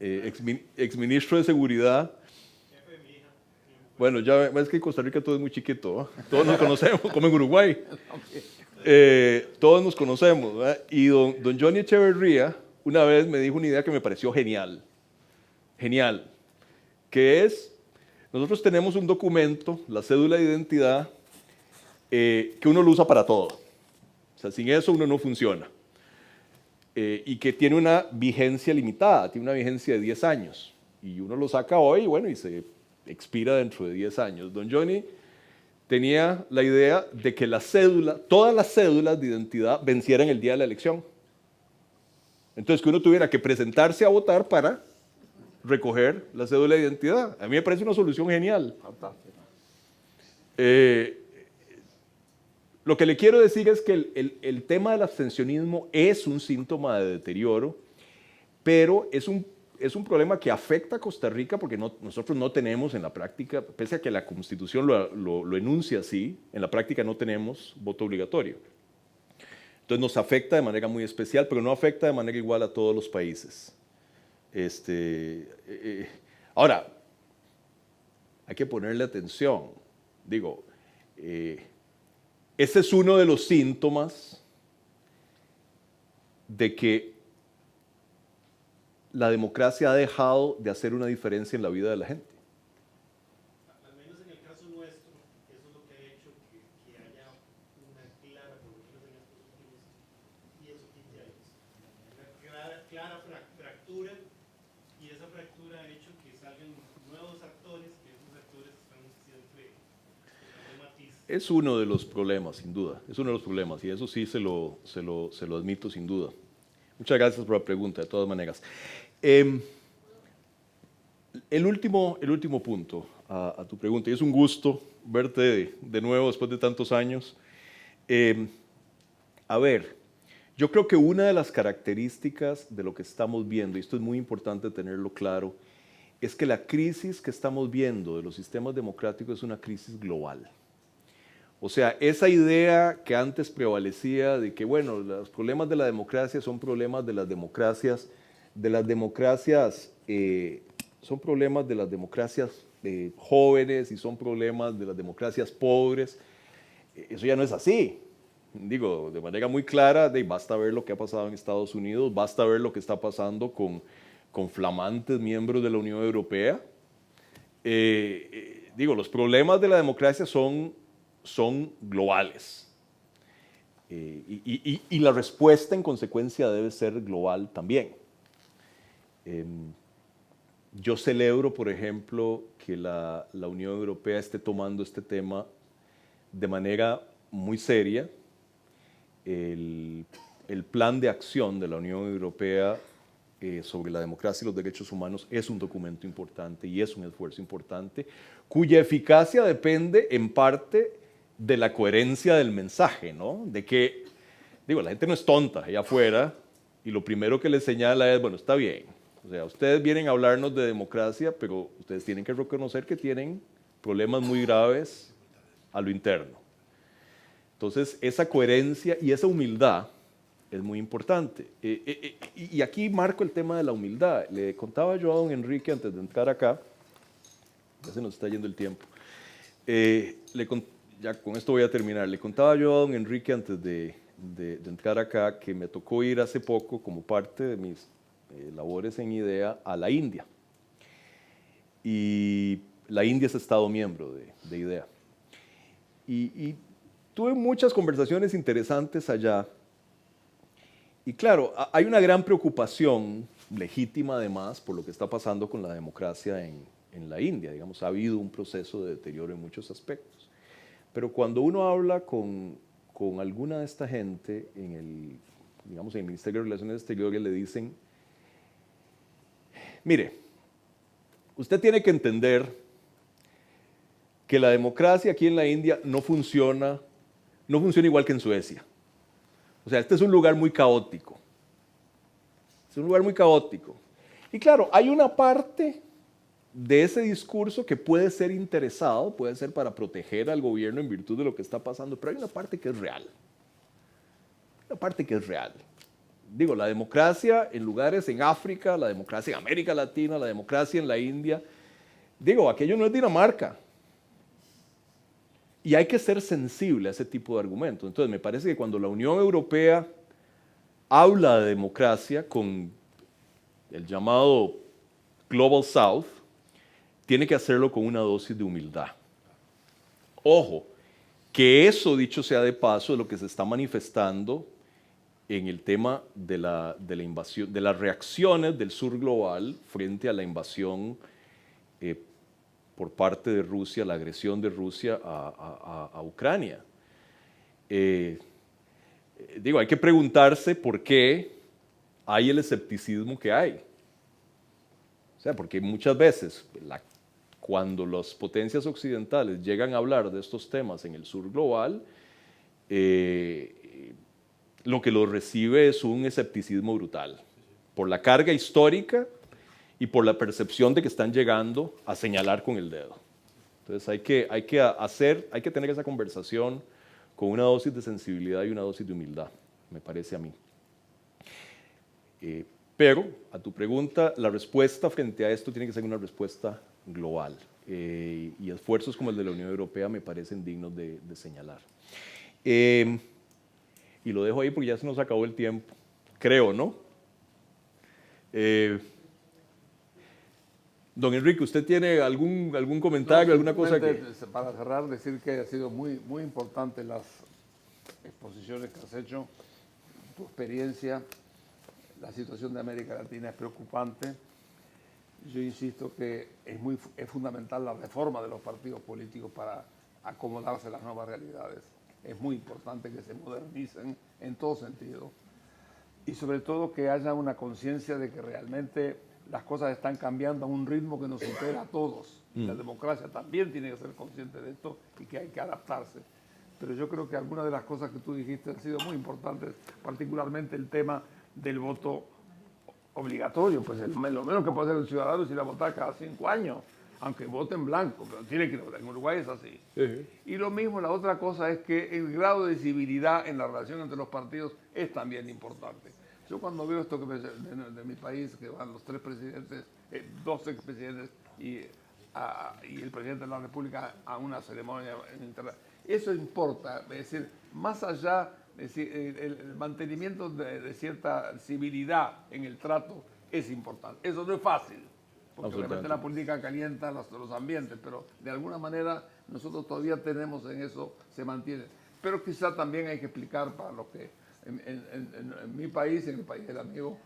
F: exministro de Seguridad. Bueno, ya es que en Costa Rica todo es muy chiquito, ¿no? Todos nos conocemos, como en Uruguay. Todos nos conocemos, ¿verdad? Y don Johnny Echeverría una vez me dijo una idea que me pareció genial, que es, nosotros tenemos un documento, la cédula de identidad, que uno lo usa para todo. O sea, sin eso uno no funciona. Y que tiene una vigencia limitada, tiene una vigencia de 10 años. Y uno lo saca hoy, bueno, y se expira dentro de 10 años. Don Johnny tenía la idea de que todas las cédulas de identidad vencieran el día de la elección. Entonces, que uno tuviera que presentarse a votar para recoger la cédula de identidad. A mí me parece una solución genial.
D: Fantástico.
F: Lo que le quiero decir es que el tema del abstencionismo es un síntoma de deterioro, pero es un problema que afecta a Costa Rica porque nosotros no tenemos en la práctica, pese a que la Constitución lo enuncia así, en la práctica no tenemos voto obligatorio. Entonces nos afecta de manera muy especial, pero no afecta de manera igual a todos los países. Ahora, hay que ponerle atención. Digo, ese es uno de los síntomas de que la democracia ha dejado de hacer una diferencia en la vida de la gente.
H: Al menos en el caso nuestro, eso es lo que ha hecho que haya una clara, por lo menos en estos últimos 10 o 15 años, una clara fractura, y esa fractura ha hecho que salgan nuevos actores, que esos actores están siempre en un matiz.
F: Es uno de los problemas, sin duda. Es uno de los problemas, y eso sí se lo admito sin duda. Muchas gracias por la pregunta, de todas maneras. El último punto a tu pregunta, y es un gusto verte de nuevo después de tantos años. A ver, yo creo que una de las características de lo que estamos viendo, y esto es muy importante tenerlo claro, es que la crisis que estamos viendo de los sistemas democráticos es una crisis global. O sea, esa idea que antes prevalecía de que, bueno, los problemas de la democracia son problemas de las democracias, son problemas de las democracias jóvenes y son problemas de las democracias pobres. Eso ya no es así. Digo, de manera muy clara, basta ver lo que ha pasado en Estados Unidos, basta ver lo que está pasando con flamantes miembros de la Unión Europea. Digo, los problemas de la democracia son globales. Y la respuesta en consecuencia debe ser global también. Yo celebro, por ejemplo, que la Unión Europea esté tomando este tema de manera muy seria. El plan de acción de la Unión Europea sobre la democracia y los derechos humanos es un documento importante y es un esfuerzo importante, cuya eficacia depende en parte de la coherencia del mensaje, ¿no? De que, digo, la gente no es tonta allá afuera y lo primero que les señala es, bueno, está bien, o sea, ustedes vienen a hablarnos de democracia, pero ustedes tienen que reconocer que tienen problemas muy graves a lo interno. Entonces, esa coherencia y esa humildad es muy importante. Y aquí marco el tema de la humildad. Le contaba yo a don Enrique antes de entrar acá, ya se nos está yendo el tiempo, ya con esto voy a terminar. Le contaba yo a don Enrique antes de entrar acá que me tocó ir hace poco como parte de mis labores en IDEA a la India. Y la India es Estado miembro de IDEA. Y tuve muchas conversaciones interesantes allá. Y claro, hay una gran preocupación, legítima además, por lo que está pasando con la democracia en la India. Digamos, ha habido un proceso de deterioro en muchos aspectos. Pero cuando uno habla con alguna de esta gente en el Ministerio de Relaciones Exteriores, le dicen, mire, usted tiene que entender que la democracia aquí en la India no funciona igual que en Suecia. O sea, este es un lugar muy caótico. Es un lugar muy caótico. Y claro, hay una parte de ese discurso que puede ser interesado, puede ser para proteger al gobierno en virtud de lo que está pasando, pero hay una parte que es real. Una parte que es real. Digo, la democracia en lugares en África, la democracia en América Latina, la democracia en la India, digo, aquello no es Dinamarca. Y hay que ser sensible a ese tipo de argumentos. Entonces, me parece que cuando la Unión Europea habla de democracia con el llamado Global South, tiene que hacerlo con una dosis de humildad. Ojo, que eso, dicho sea de paso, es lo que se está manifestando en el tema de la invasión, de las reacciones del sur global frente a la invasión por parte de Rusia, la agresión de Rusia a Ucrania. Digo, hay que preguntarse por qué hay el escepticismo que hay. O sea, porque muchas veces cuando las potencias occidentales llegan a hablar de estos temas en el sur global, lo que los recibe es un escepticismo brutal, por la carga histórica y por la percepción de que están llegando a señalar con el dedo. Entonces hay que tener esa conversación con una dosis de sensibilidad y una dosis de humildad, me parece a mí. Pero, a tu pregunta, la respuesta frente a esto tiene que ser una respuesta global. Y esfuerzos como el de la Unión Europea me parecen dignos de señalar. Y lo dejo ahí porque ya se nos acabó el tiempo. Creo, ¿no? Don Enrique, ¿usted tiene algún comentario, alguna cosa que...?
D: Para cerrar, decir que ha sido muy, muy importante las exposiciones que has hecho, tu experiencia. La situación de América Latina es preocupante. Yo insisto que es fundamental la reforma de los partidos políticos para acomodarse a las nuevas realidades. Es muy importante que se modernicen en todo sentido. Y sobre todo que haya una conciencia de que realmente las cosas están cambiando a un ritmo que nos supera a todos. La democracia también tiene que ser consciente de esto y que hay que adaptarse. Pero yo creo que algunas de las cosas que tú dijiste han sido muy importantes, particularmente el tema del voto obligatorio. Pues lo menos que puede hacer un ciudadano es ir a votar cada 5 años, aunque vote en blanco, pero tiene que votar. En Uruguay es así. Y lo mismo, la otra cosa es que el grado de civilidad en la relación entre los partidos es también importante. Yo cuando veo esto de mi país, que van los 3 presidentes, 2 expresidentes y el presidente de la República a una ceremonia internacional, eso importa. Es decir, más allá, es decir, el mantenimiento de cierta civilidad en el trato es importante. Eso no es fácil, porque realmente la política calienta los ambientes, pero de alguna manera nosotros todavía tenemos en eso, se mantiene. Pero quizá también hay que explicar para los que en mi país, en el país del amigo,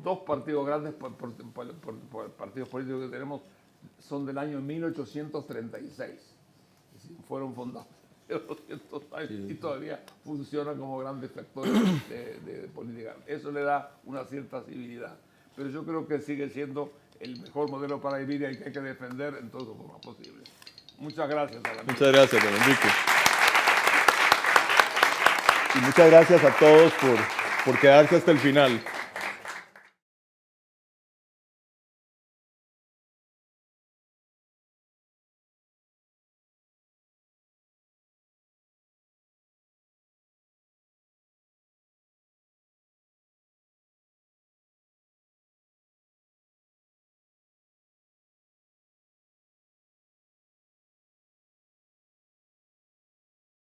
D: 2 partidos grandes por partidos políticos que tenemos son del año 1836. Es decir, fueron fundados. de 200 años y todavía funcionan como grandes factores de política. Eso le da una cierta civilidad. Pero yo creo que sigue siendo el mejor modelo para vivir y que hay que defender en todas las formas posibles. Muchas gracias.
F: Muchas gracias, don Enrique. Y muchas gracias a todos por quedarse hasta el final.